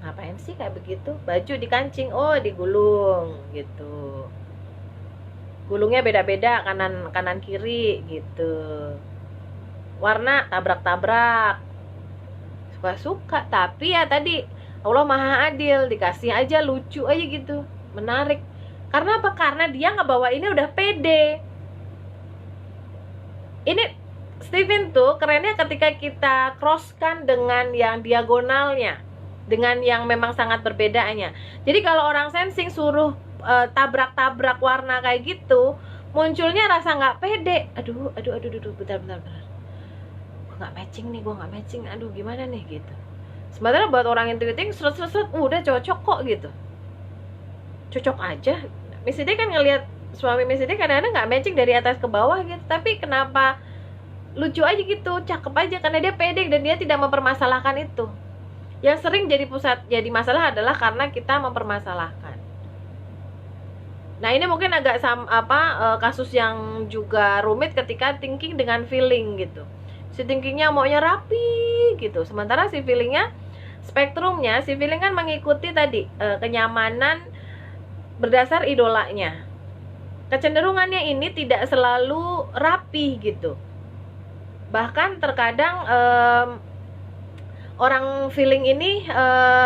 Speaker 1: ngapain sih kayak begitu? Baju dikancing, oh digulung gitu. Gulungnya beda-beda, kanan kiri gitu. Warna tabrak-tabrak. Suka-suka, tapi ya tadi Allah Maha Adil, dikasih aja lucu aja gitu, menarik. Karena apa? Karena dia ngebawa ini udah pede. Ini Steven tuh kerennya ketika kita crosskan dengan yang diagonalnya, dengan yang memang sangat berbedanya. Jadi kalau orang sensing suruh tabrak-tabrak warna kayak gitu, munculnya rasa nggak pede. Aduh, bentar. Gue nggak matching, aduh gimana nih gitu. Sementara buat orang intuiting, seret, udah cocok kok gitu. Cocok aja. Miss D kan ngelihat suami Miss D kadang-kadang nggak matching dari atas ke bawah gitu, tapi kenapa lucu aja gitu, cakep aja karena dia pede dan dia tidak mempermasalahkan itu. Yang sering jadi masalah adalah karena kita mempermasalahkan. Nah ini mungkin agak kasus yang juga rumit ketika thinking dengan feeling gitu. Si thinkingnya maunya rapi gitu, sementara si feelingnya, spektrumnya si feeling kan mengikuti tadi kenyamanan berdasar idolanya. Kecenderungannya ini tidak selalu rapi gitu. Bahkan terkadang orang feeling ini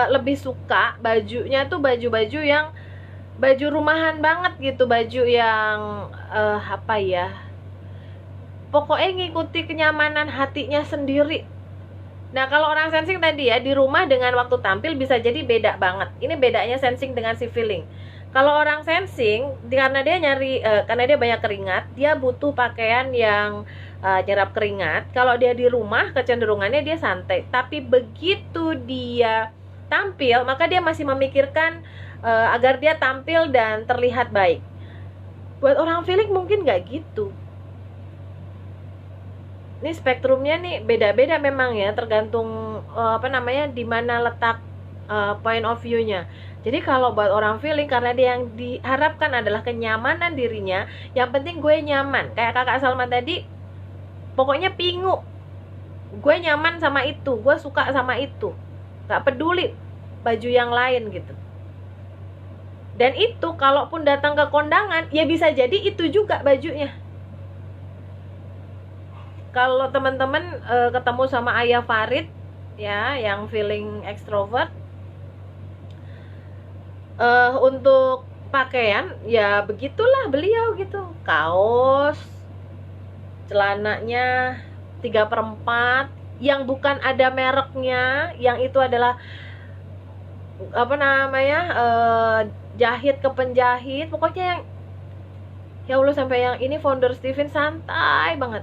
Speaker 1: lebih suka bajunya tuh baju-baju yang baju rumahan banget gitu, baju yang pokoknya ngikuti kenyamanan hatinya sendiri. Nah kalau orang sensing tadi ya, di rumah dengan waktu tampil bisa jadi beda banget. Ini bedanya sensing dengan si feeling. Kalau orang sensing, karena dia banyak keringat, dia butuh pakaian yang nyerap keringat. Kalau dia di rumah, kecenderungannya dia santai. Tapi begitu dia tampil, maka dia masih memikirkan agar dia tampil dan terlihat baik. Buat orang feeling mungkin nggak gitu. Ini spektrumnya nih beda-beda memang ya, tergantung di mana letak point of view-nya. Jadi kalau buat orang feeling, karena dia yang diharapkan adalah kenyamanan dirinya, yang penting gue nyaman. Kayak kakak Salma tadi, pokoknya pingu, gue nyaman sama itu, gue suka sama itu, gak peduli baju yang lain gitu. Dan itu kalaupun datang ke kondangan, ya bisa jadi itu juga bajunya. Kalau teman-teman ketemu sama Ayah Farid ya, yang feeling extrovert, untuk pakaian ya begitulah beliau gitu. Kaos, celananya 3/4 yang bukan ada mereknya, yang itu adalah jahit ke penjahit, pokoknya yang ya Allah, sampai yang ini founder Steven santai banget.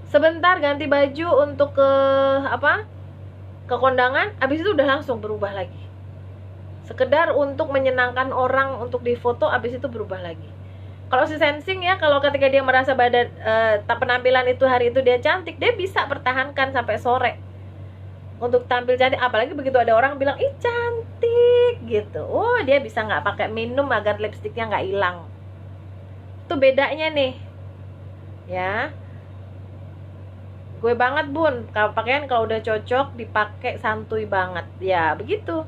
Speaker 1: sebentar ganti baju untuk ke apa, ke kondangan, abis itu udah langsung berubah lagi. Sekedar untuk menyenangkan orang, untuk difoto, abis itu berubah lagi. Kalau si Sensing ya, kalau ketika dia merasa badan penampilan itu hari itu dia cantik, dia bisa pertahankan sampai sore untuk tampil cantik. Apalagi begitu ada orang bilang ih cantik gitu, oh dia bisa nggak pakai minum agar lipstiknya nggak hilang. Itu bedanya nih ya. Gue banget bun, kalau pakaian kalau udah cocok dipakai santuy banget ya, begitu.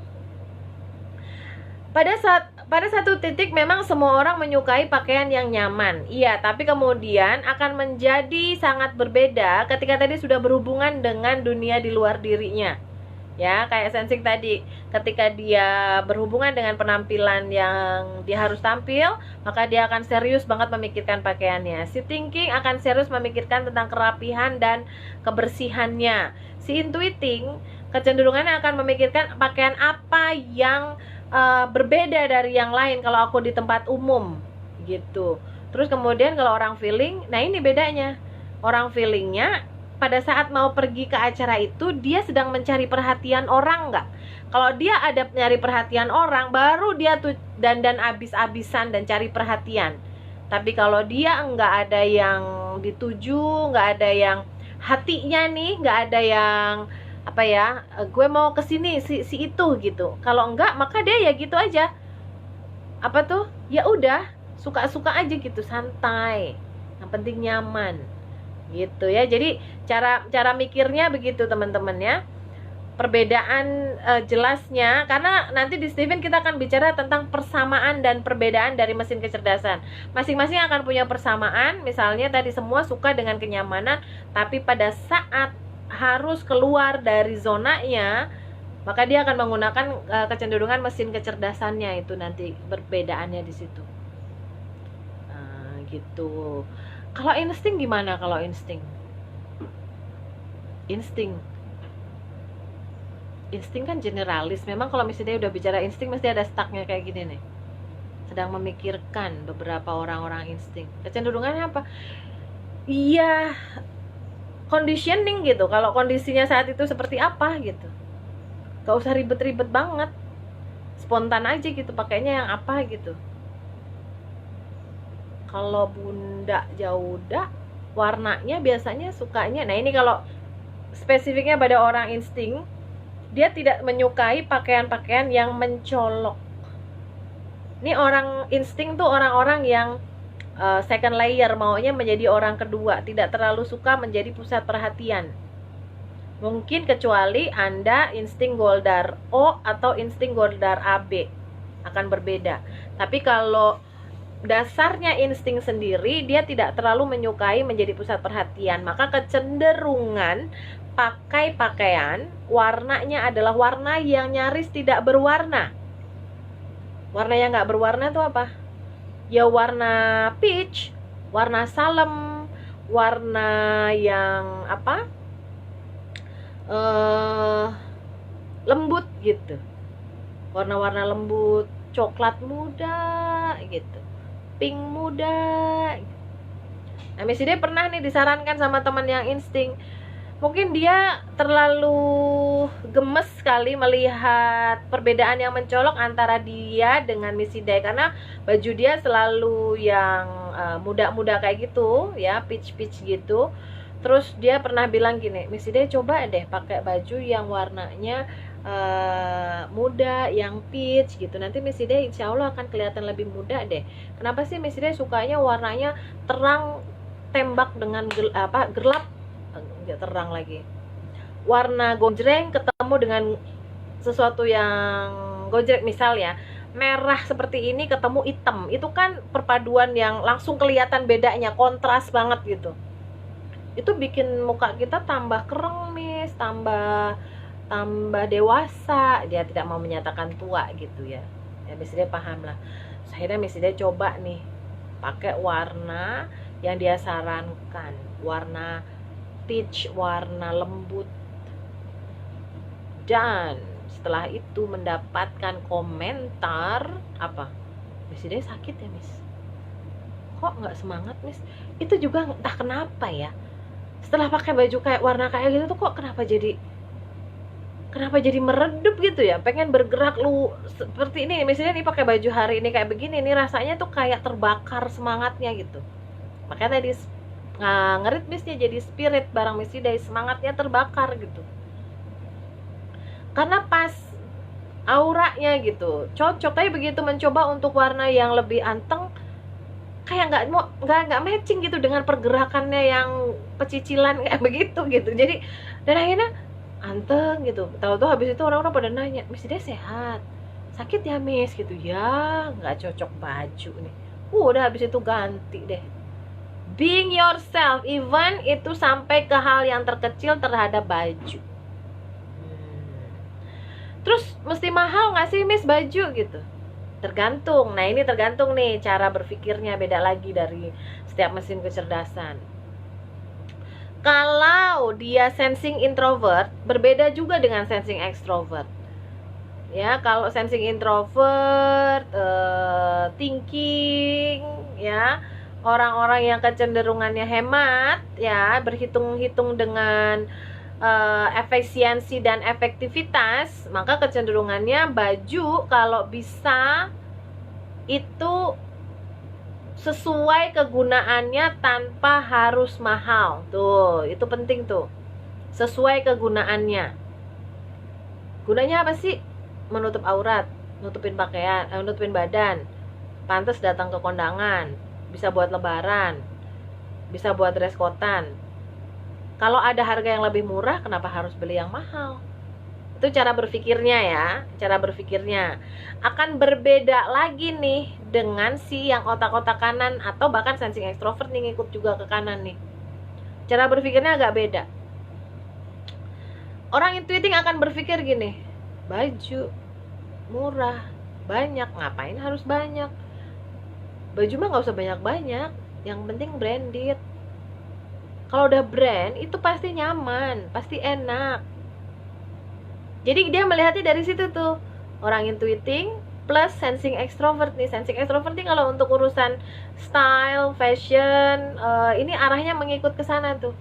Speaker 1: Pada satu titik memang semua orang menyukai pakaian yang nyaman. Iya, tapi kemudian akan menjadi sangat berbeda ketika tadi sudah berhubungan dengan dunia di luar dirinya. Ya, kayak Sensing tadi, ketika dia berhubungan dengan penampilan yang dia harus tampil, maka dia akan serius banget memikirkan pakaiannya. Si Thinking akan serius memikirkan tentang kerapihan dan kebersihannya. Si Intuiting kecenderungannya akan memikirkan pakaian apa yang berbeda dari yang lain kalau aku di tempat umum gitu. Terus kemudian kalau orang feeling, nah ini bedanya. Orang feelingnya pada saat mau pergi ke acara itu dia sedang mencari perhatian orang nggak? Kalau dia ada nyari perhatian orang, baru dia tuh dandan abis-abisan dan cari perhatian. Tapi kalau dia nggak ada yang dituju, nggak ada yang hatinya nih, nggak ada yang apa ya, gue mau kesini si itu gitu. Kalau enggak maka dia ya gitu aja, apa tuh, ya udah suka-suka aja gitu, santai, yang penting nyaman gitu ya. Jadi cara mikirnya begitu teman-teman ya. Perbedaan jelasnya, karena nanti di Steven kita akan bicara tentang persamaan dan perbedaan dari mesin kecerdasan. Masing-masing akan punya persamaan. Misalnya tadi semua suka dengan kenyamanan, tapi pada saat harus keluar dari zonanya, maka dia akan menggunakan kecenderungan mesin kecerdasannya. Itu nanti perbedaannya di situ. Nah, gitu. Kalau insting gimana? Kalau insting kan generalis. Memang kalau misalnya dia udah bicara insting, mesti ada stucknya kayak gini nih. Sedang memikirkan beberapa orang-orang insting. Kecenderungannya apa? Iya, conditioning gitu. Kalau kondisinya saat itu seperti apa gitu, gak usah ribet-ribet banget, spontan aja gitu, pakainya yang apa gitu. Kalau Bunda Jauda, warnanya biasanya sukanya, nah ini kalau spesifiknya pada orang insting, dia tidak menyukai pakaian-pakaian yang mencolok. Ini orang insting tuh orang-orang yang second layer, maunya menjadi orang kedua, tidak terlalu suka menjadi pusat perhatian. Mungkin kecuali Anda insting Goldar O atau insting Goldar AB, akan berbeda. Tapi kalau dasarnya insting sendiri, dia tidak terlalu menyukai menjadi pusat perhatian, maka kecenderungan pakai pakaian warnanya adalah warna yang nyaris tidak berwarna. Warna yang nggak berwarna itu apa? Ya warna peach, warna salem, warna yang apa, lembut gitu, warna-warna lembut, coklat muda gitu, pink muda. Nah, Miss Ide pernah nih disarankan sama teman yang insting. Mungkin dia terlalu gemes sekali melihat perbedaan yang mencolok antara dia dengan Miss Ide, karena baju dia selalu yang muda-muda kayak gitu ya, peach-peach gitu. Terus dia pernah bilang gini, Miss Ide coba deh pakai baju yang warnanya muda, yang peach gitu. Nanti Miss Ide insya Allah akan kelihatan lebih muda deh. Kenapa sih Miss Ide sukanya warnanya terang, tembak dengan gelap, nggak terang lagi, warna gojreng ketemu dengan sesuatu yang gojreng, misal ya merah seperti ini ketemu hitam, itu kan perpaduan yang langsung kelihatan bedanya, kontras banget gitu. Itu bikin muka kita tambah keremis, tambah dewasa. Dia tidak mau menyatakan tua gitu ya. Ya Miss Ide paham lah. Akhirnya Miss Ide coba nih pakai warna yang dia sarankan, warna peach, warna lembut. Dan setelah itu mendapatkan komentar apa? Miss Ide sakit ya Miss? Kok nggak semangat Miss? Itu juga entah kenapa ya, setelah pakai baju kayak warna kayak gitu tuh kok kenapa jadi meredup gitu ya, pengen bergerak lu seperti ini. Misalnya nih pakai baju hari ini kayak begini nih, rasanya tuh kayak terbakar semangatnya gitu. Makanya tadi ngeritmisnya jadi spirit barang Miss Day, semangatnya terbakar gitu. Karena pas auranya gitu cocok, tapi begitu mencoba untuk warna yang lebih anteng kayak nggak matching gitu dengan pergerakannya yang pecicilan kayak begitu gitu. Jadi dan akhirnya anteng gitu. Tahu-tahu habis itu orang-orang pada nanya, Miss dia sehat, sakit ya Miss gitu ya, nggak cocok baju nih. Udah habis itu ganti deh. Being yourself, even itu sampai ke hal yang terkecil terhadap baju. Terus mesti mahal nggak sih Miss baju gitu? Tergantung. Nah ini tergantung nih cara berpikirnya, beda lagi dari setiap mesin kecerdasan. Kalau dia sensing introvert, berbeda juga dengan sensing extrovert. Ya, kalau sensing introvert, thinking, ya, orang-orang yang kecenderungannya hemat, ya, berhitung-hitung dengan efisiensi dan efektivitas, maka kecenderungannya baju kalau bisa itu sesuai kegunaannya tanpa harus mahal. Tuh, itu penting tuh. Sesuai kegunaannya. Gunanya apa sih? Menutup aurat, nutupin pakaian, nutupin badan. Pantas datang ke kondangan, bisa buat lebaran, bisa buat dress code-an. Kalau ada harga yang lebih murah, kenapa harus beli yang mahal? Itu cara berpikirnya ya, cara berpikirnya. Akan berbeda lagi nih dengan si yang otak-otak kanan atau bahkan sensing extrovert nih ngikut juga ke kanan nih. Cara berpikirnya agak beda. Orang intuiting akan berpikir gini, baju murah, banyak, ngapain harus banyak? Baju mah gak usah banyak-banyak, yang penting branded. Kalau udah brand, itu pasti nyaman, pasti enak. Jadi dia melihatnya dari situ tuh. Orang intuiting plus sensing extrovert nih. Sensing extrovert nih kalau untuk urusan style, fashion, ini arahnya mengikut ke sana tuh.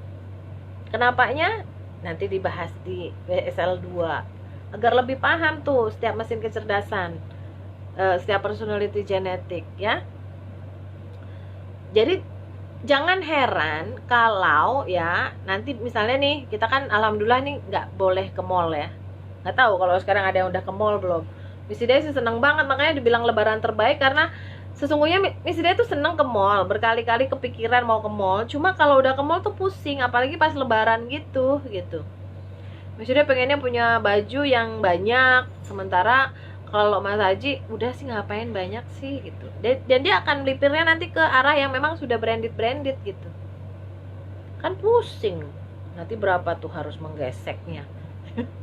Speaker 1: Kenapanya? Nanti dibahas di WSL 2. Agar lebih paham tuh setiap mesin kecerdasan, setiap personality genetik ya. Jadi jangan heran kalau ya nanti misalnya nih kita kan alhamdulillah nih nggak boleh ke mall ya. Nggak tahu kalau sekarang ada yang udah ke mall belum. Miss Ida sih seneng banget, makanya dibilang lebaran terbaik karena sesungguhnya Miss Ida tuh seneng ke mall, berkali-kali kepikiran mau ke mall. Cuma kalau udah ke mall tuh pusing, apalagi pas lebaran gitu. Miss Ida pengennya punya baju yang banyak, sementara kalau Mas Haji udah sih ngapain banyak sih gitu. Dan dia akan melipirnya nanti ke arah yang memang sudah branded gitu. Kan pusing. Nanti berapa tuh harus menggeseknya.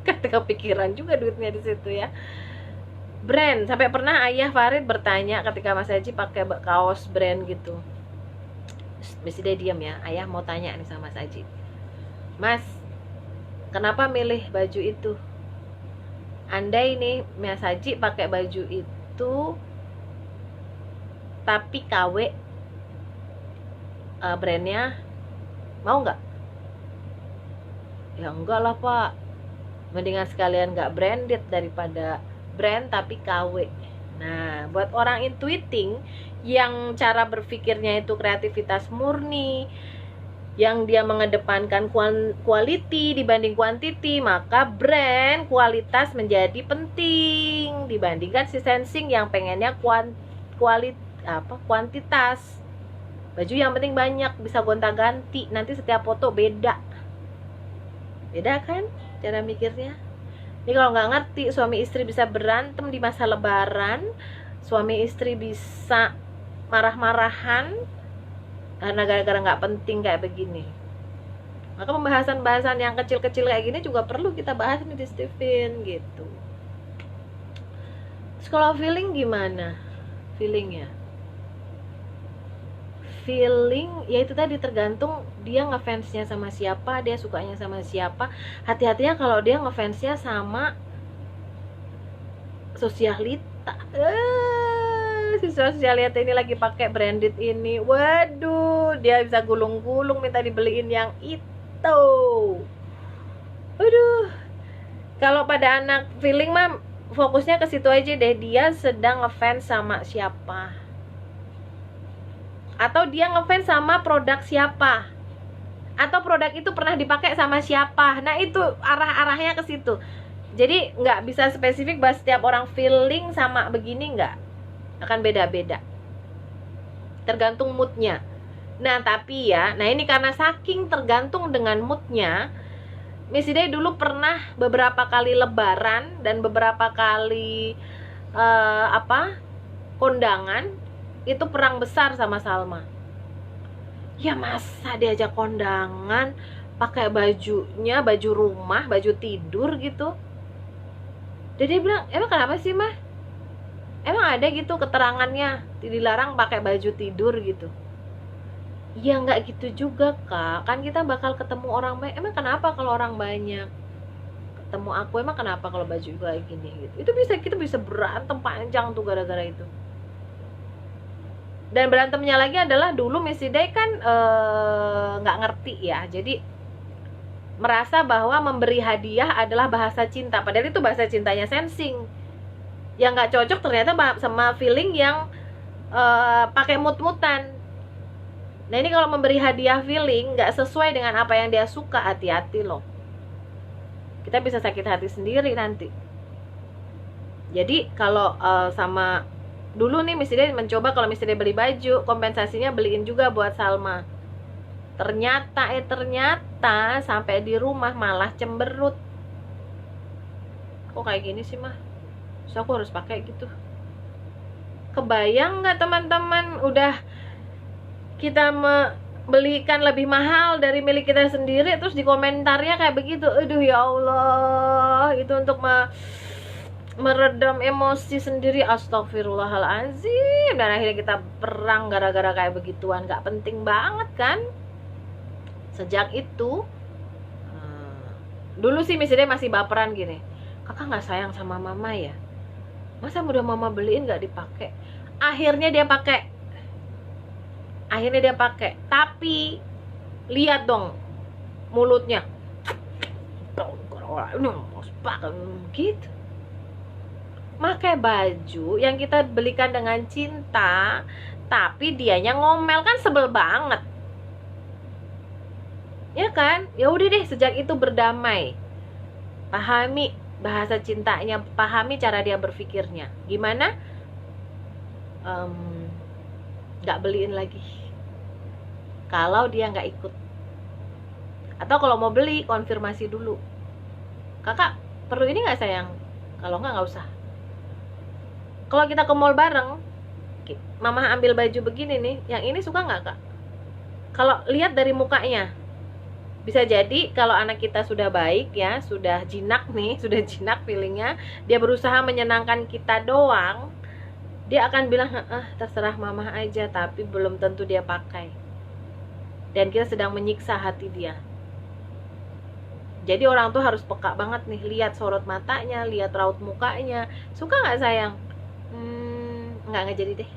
Speaker 1: Kan kepikiran juga duitnya di situ ya. Brand, sampai pernah Ayah Farid bertanya ketika Mas Haji pakai kaos brand gitu. Mesti dia diam ya. Ayah mau tanya nih sama Mas Haji. Mas, kenapa milih baju itu? Andai nih Mas Haji pakai baju itu tapi KW, brandnya, mau nggak? Ya enggak lah Pak, mendingan sekalian nggak branded daripada brand tapi KW. Nah, buat orang intuiting yang cara berpikirnya itu kreativitas murni, yang dia mengedepankan quality dibanding quantity, maka brand kualitas menjadi penting dibandingkan si sensing yang pengennya kuantitas. Baju yang penting banyak, bisa gonta-ganti, nanti setiap foto beda kan cara mikirnya. Ini kalau nggak ngerti, suami istri bisa berantem di masa lebaran, suami istri bisa marah-marahan karena gara-gara nggak penting kayak begini. Maka pembahasan-bahasan yang kecil-kecil kayak gini juga perlu kita bahas nih di Steven gitu. Terus kalau feeling gimana? Feelingnya? Feeling, ya itu tadi tergantung dia ngefansnya sama siapa, dia sukanya sama siapa. Hati-hatinya kalau dia ngefansnya sama sosialita. Si sosialita ini lagi pakai branded ini, waduh, dia bisa gulung-gulung minta dibeliin yang itu. gitu. Aduh, kalau pada anak feeling mah fokusnya ke situ aja deh, dia sedang ngefans sama siapa, atau dia ngefans sama produk siapa, atau produk itu pernah dipakai sama siapa. Nah itu arah-arahnya ke situ. Jadi nggak bisa spesifik bahwa setiap orang feeling sama begini, nggak, akan beda-beda, tergantung moodnya. Nah tapi ya, nah ini karena saking tergantung dengan moodnya, Missy Day dulu pernah beberapa kali lebaran dan beberapa kali kondangan itu perang besar sama Salma. Ya masa diajak kondangan pakai bajunya, baju rumah, baju tidur gitu. Dan dia bilang, emang kenapa sih mah? Emang ada gitu keterangannya dilarang pakai baju tidur gitu? Ya nggak gitu juga kak, kan kita bakal ketemu orang banyak. Emang kenapa kalau orang banyak ketemu aku, emang kenapa kalau baju kayak gini gitu? Itu kita bisa berantem panjang tuh gara-gara itu. Dan berantemnya lagi adalah dulu Missy Day kan nggak ngerti ya, jadi merasa bahwa memberi hadiah adalah bahasa cinta, padahal itu bahasa cintanya sensing. Yang nggak cocok ternyata sama feeling yang pakai mut-mutan. Nah ini kalau memberi hadiah feeling nggak sesuai dengan apa yang dia suka, hati-hati loh. Kita bisa sakit hati sendiri nanti. Jadi kalau sama dulu nih Missy Day mencoba kalau Missy Day beli baju, kompensasinya beliin juga buat Salma. Ternyata sampai di rumah malah cemberut. Kok kayak gini sih mah? So aku harus pakai gitu. Kebayang nggak teman-teman, udah kita belikan lebih mahal dari milik kita sendiri, terus di komentarnya kayak begitu. Aduh ya Allah, itu untuk meredam emosi sendiri. Astagfirullahaladzim. Dan akhirnya kita perang gara-gara kayak begituan. Gak penting banget kan. Sejak itu dulu sih Missy Day masih baperan gini, kakak gak sayang sama mama ya? Masa udah mama beliin gak dipakai? Akhirnya dia pakai. Tapi lihat dong mulutnya gitu. Pakai baju yang kita belikan dengan cinta, tapi dianya ngomel, kan sebel banget. Ya kan? Ya udah deh, sejak itu berdamai. Pahami bahasa cintanya, pahami cara dia berpikirnya. Gimana? Gak beliin lagi kalau dia gak ikut. Atau kalau mau beli, konfirmasi dulu, kakak perlu ini gak sayang? Kalau gak usah. Kalau kita ke mall bareng, mama ambil baju begini nih, yang ini suka gak kak? Kalau lihat dari mukanya, bisa jadi kalau anak kita sudah baik ya, sudah jinak nih, sudah jinak feelingnya, dia berusaha menyenangkan kita doang, dia akan bilang, terserah mama aja, tapi belum tentu dia pakai. Dan kita sedang menyiksa hati dia. Jadi orang tuh harus peka banget nih, lihat sorot matanya, lihat raut mukanya. Suka gak sayang? Nggak jadi deh,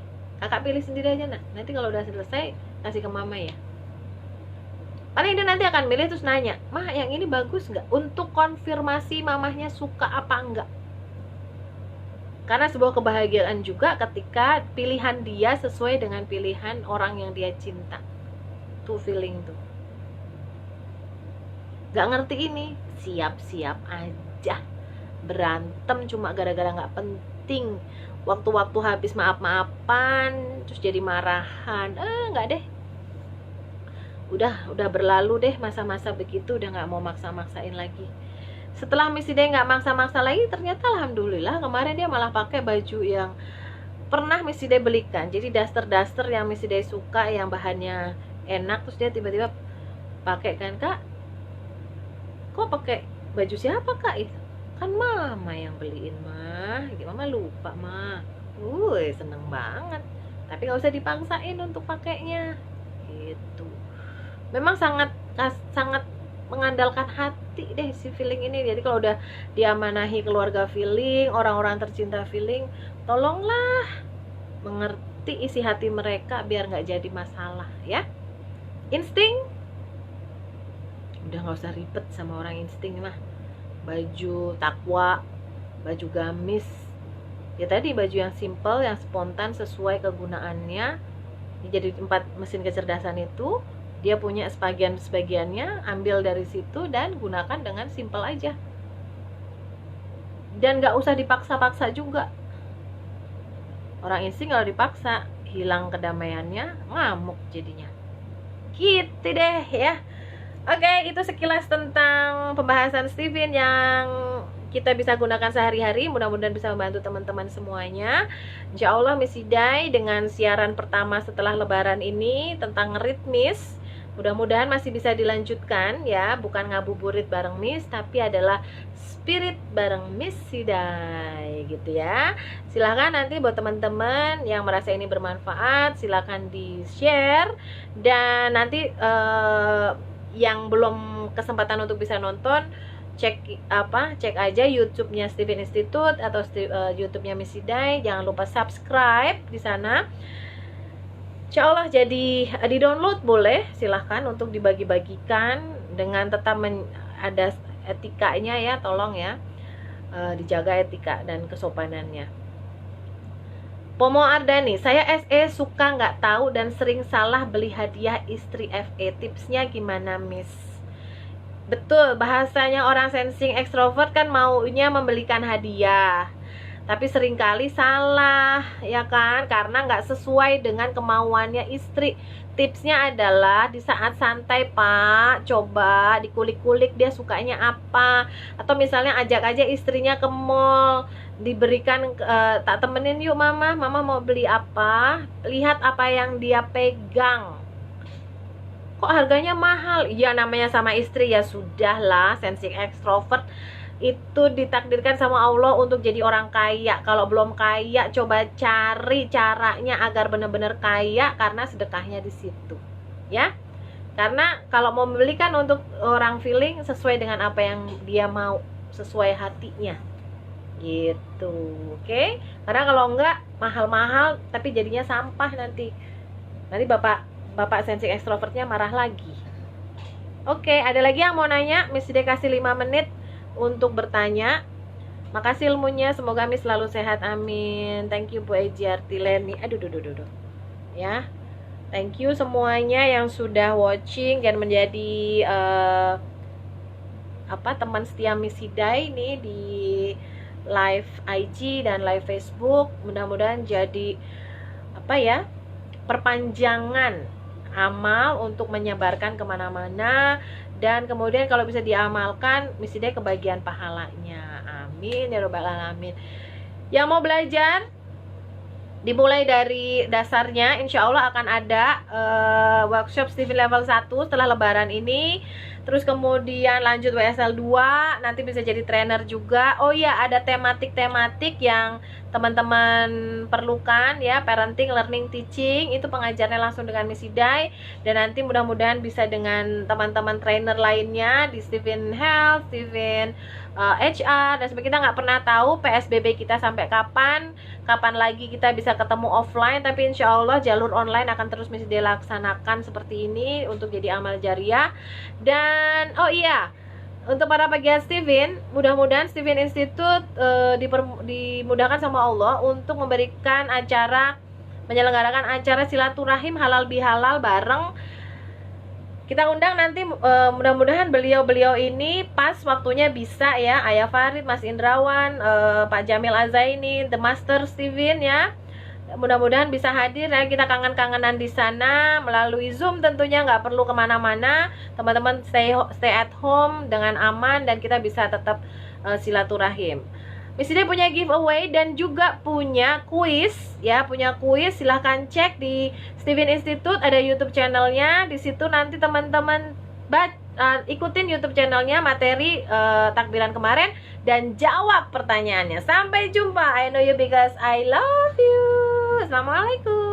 Speaker 1: kakak pilih sendiri aja nak. Nanti kalau udah selesai, kasih ke mama ya. Paling dia nanti akan milih terus nanya, mah yang ini bagus nggak? Untuk konfirmasi mamahnya suka apa enggak. Karena sebuah kebahagiaan juga ketika pilihan dia sesuai dengan pilihan orang yang dia cinta. Tuh feeling tuh. Gak ngerti ini, siap-siap aja. Berantem cuma gara-gara gak penting. Waktu-waktu habis maaf-maafan, terus jadi marahan. Gak deh. Udah berlalu deh masa-masa begitu, udah gak mau maksa-maksain lagi. Setelah Missy Day gak maksa-maksa lagi, ternyata alhamdulillah kemarin dia malah pakai baju yang pernah Missy Day belikan. Jadi daster-daster yang Missy Day suka, yang bahannya enak, terus dia tiba-tiba pakai kan, kak, kok pakai baju siapa kak? Itu kan mama yang beliin mah, mama lupa mah. Seneng banget. Tapi nggak usah dipaksain untuk pakainya gitu. Memang sangat mengandalkan hati deh si feeling ini. Jadi kalau udah diamanahi keluarga feeling, orang-orang tercinta feeling, tolonglah mengerti isi hati mereka biar nggak jadi masalah ya. Insting udah nggak usah ribet sama orang insting mah. Baju takwa, baju gamis, ya tadi baju yang simple, yang spontan, sesuai kegunaannya. Jadi 4 mesin kecerdasan itu dia punya sebagiannya, ambil dari situ dan gunakan dengan simple aja. Dan nggak usah dipaksa-paksa juga. Orang insting kalau dipaksa hilang kedamaiannya, ngamuk jadinya. Gitu deh ya. Oke, itu sekilas tentang pembahasan Steven yang kita bisa gunakan sehari-hari. Mudah-mudahan bisa membantu teman-teman semuanya. Insya Allah Miss Hidai dengan siaran pertama setelah lebaran ini tentang ritmis, mudah-mudahan masih bisa dilanjutkan ya. Bukan ngabuburit bareng Miss, tapi adalah spirit bareng Miss Hidai gitu ya. Silahkan nanti buat teman-teman yang merasa ini bermanfaat, silahkan di-share. Dan nanti yang belum kesempatan untuk bisa nonton, cek aja YouTube-nya Steven Institute atau YouTube-nya Miss Hidai. Jangan lupa subscribe di sana. Insya Allah jadi di-download boleh, silahkan untuk dibagi-bagikan dengan tetap ada etikanya ya, tolong ya, dijaga etika dan kesopanannya. Pomo Ardani, saya SE suka nggak tahu dan sering salah beli hadiah istri FE. Tipsnya gimana Miss? Betul, bahasanya orang sensing extrovert kan maunya membelikan hadiah, tapi seringkali salah ya kan, karena nggak sesuai dengan kemauannya istri. Tipsnya adalah di saat santai Pak, coba dikulik-kulik dia sukanya apa. Atau misalnya ajak aja istrinya ke mall, diberikan tak temenin yuk mama mau beli apa, lihat apa yang dia pegang. Kok harganya mahal? Ya namanya sama istri ya sudahlah. Sensing extrovert itu ditakdirkan sama Allah untuk jadi orang kaya. Kalau belum kaya, coba cari caranya agar benar-benar kaya, karena sedekahnya di situ ya. Karena kalau mau membelikan untuk orang feeling sesuai dengan apa yang dia mau, sesuai hatinya gitu. Oke? Karena kalau enggak mahal-mahal tapi jadinya sampah nanti bapak sensing extrovertnya marah lagi. Oke, ada lagi yang mau nanya? Miss Hidai kasih 5 menit untuk bertanya. Makasih ilmunya, semoga Miss selalu sehat, amin. Thank you Bu Eji Artileni. Aduh. Ya. Thank you semuanya yang sudah watching dan menjadi teman setia Miss Hidai ini di live IG dan live Facebook. Mudah-mudahan jadi perpanjangan amal untuk menyebarkan kemana-mana, dan kemudian kalau bisa diamalkan Miss Hidai kebagian pahalanya, amin ya robbal alamin. Yang mau belajar dimulai dari dasarnya, insya Allah akan ada workshop Steven level 1 setelah lebaran ini. Terus kemudian lanjut WSL 2, nanti bisa jadi trainer juga. Oh iya, ada tematik-tematik yang teman-teman perlukan ya, parenting, learning, teaching, itu pengajarnya langsung dengan Miss Hidai. Dan nanti mudah-mudahan bisa dengan teman-teman trainer lainnya di Steven Health, Steven HR, dan sebagainya. Kita nggak pernah tahu PSBB kita sampai kapan lagi kita bisa ketemu offline, tapi insya Allah jalur online akan terus Miss Hidai laksanakan seperti ini untuk jadi amal jariah. Dan oh iya, untuk para pegiat Steven, mudah-mudahan Steven Institute dimudahkan sama Allah untuk memberikan menyelenggarakan acara silaturahim halal bihalal bareng. Kita undang nanti mudah-mudahan beliau-beliau ini pas waktunya bisa ya, Ayah Farid, Mas Indrawan, Pak Jamil Azaini, The Master Steven ya. Mudah-mudahan bisa hadir ya, kita kangen-kangenan di sana melalui Zoom tentunya, nggak perlu kemana-mana. Teman-teman stay at home dengan aman dan kita bisa tetap silaturahim. Miss Hidai punya giveaway dan juga punya kuis ya, silahkan cek di Steven Institute, ada YouTube channelnya. Di situ nanti teman-teman ikutin YouTube channelnya, materi takbiran kemarin, dan jawab pertanyaannya. Sampai jumpa. I know you because I love you. Assalamualaikum.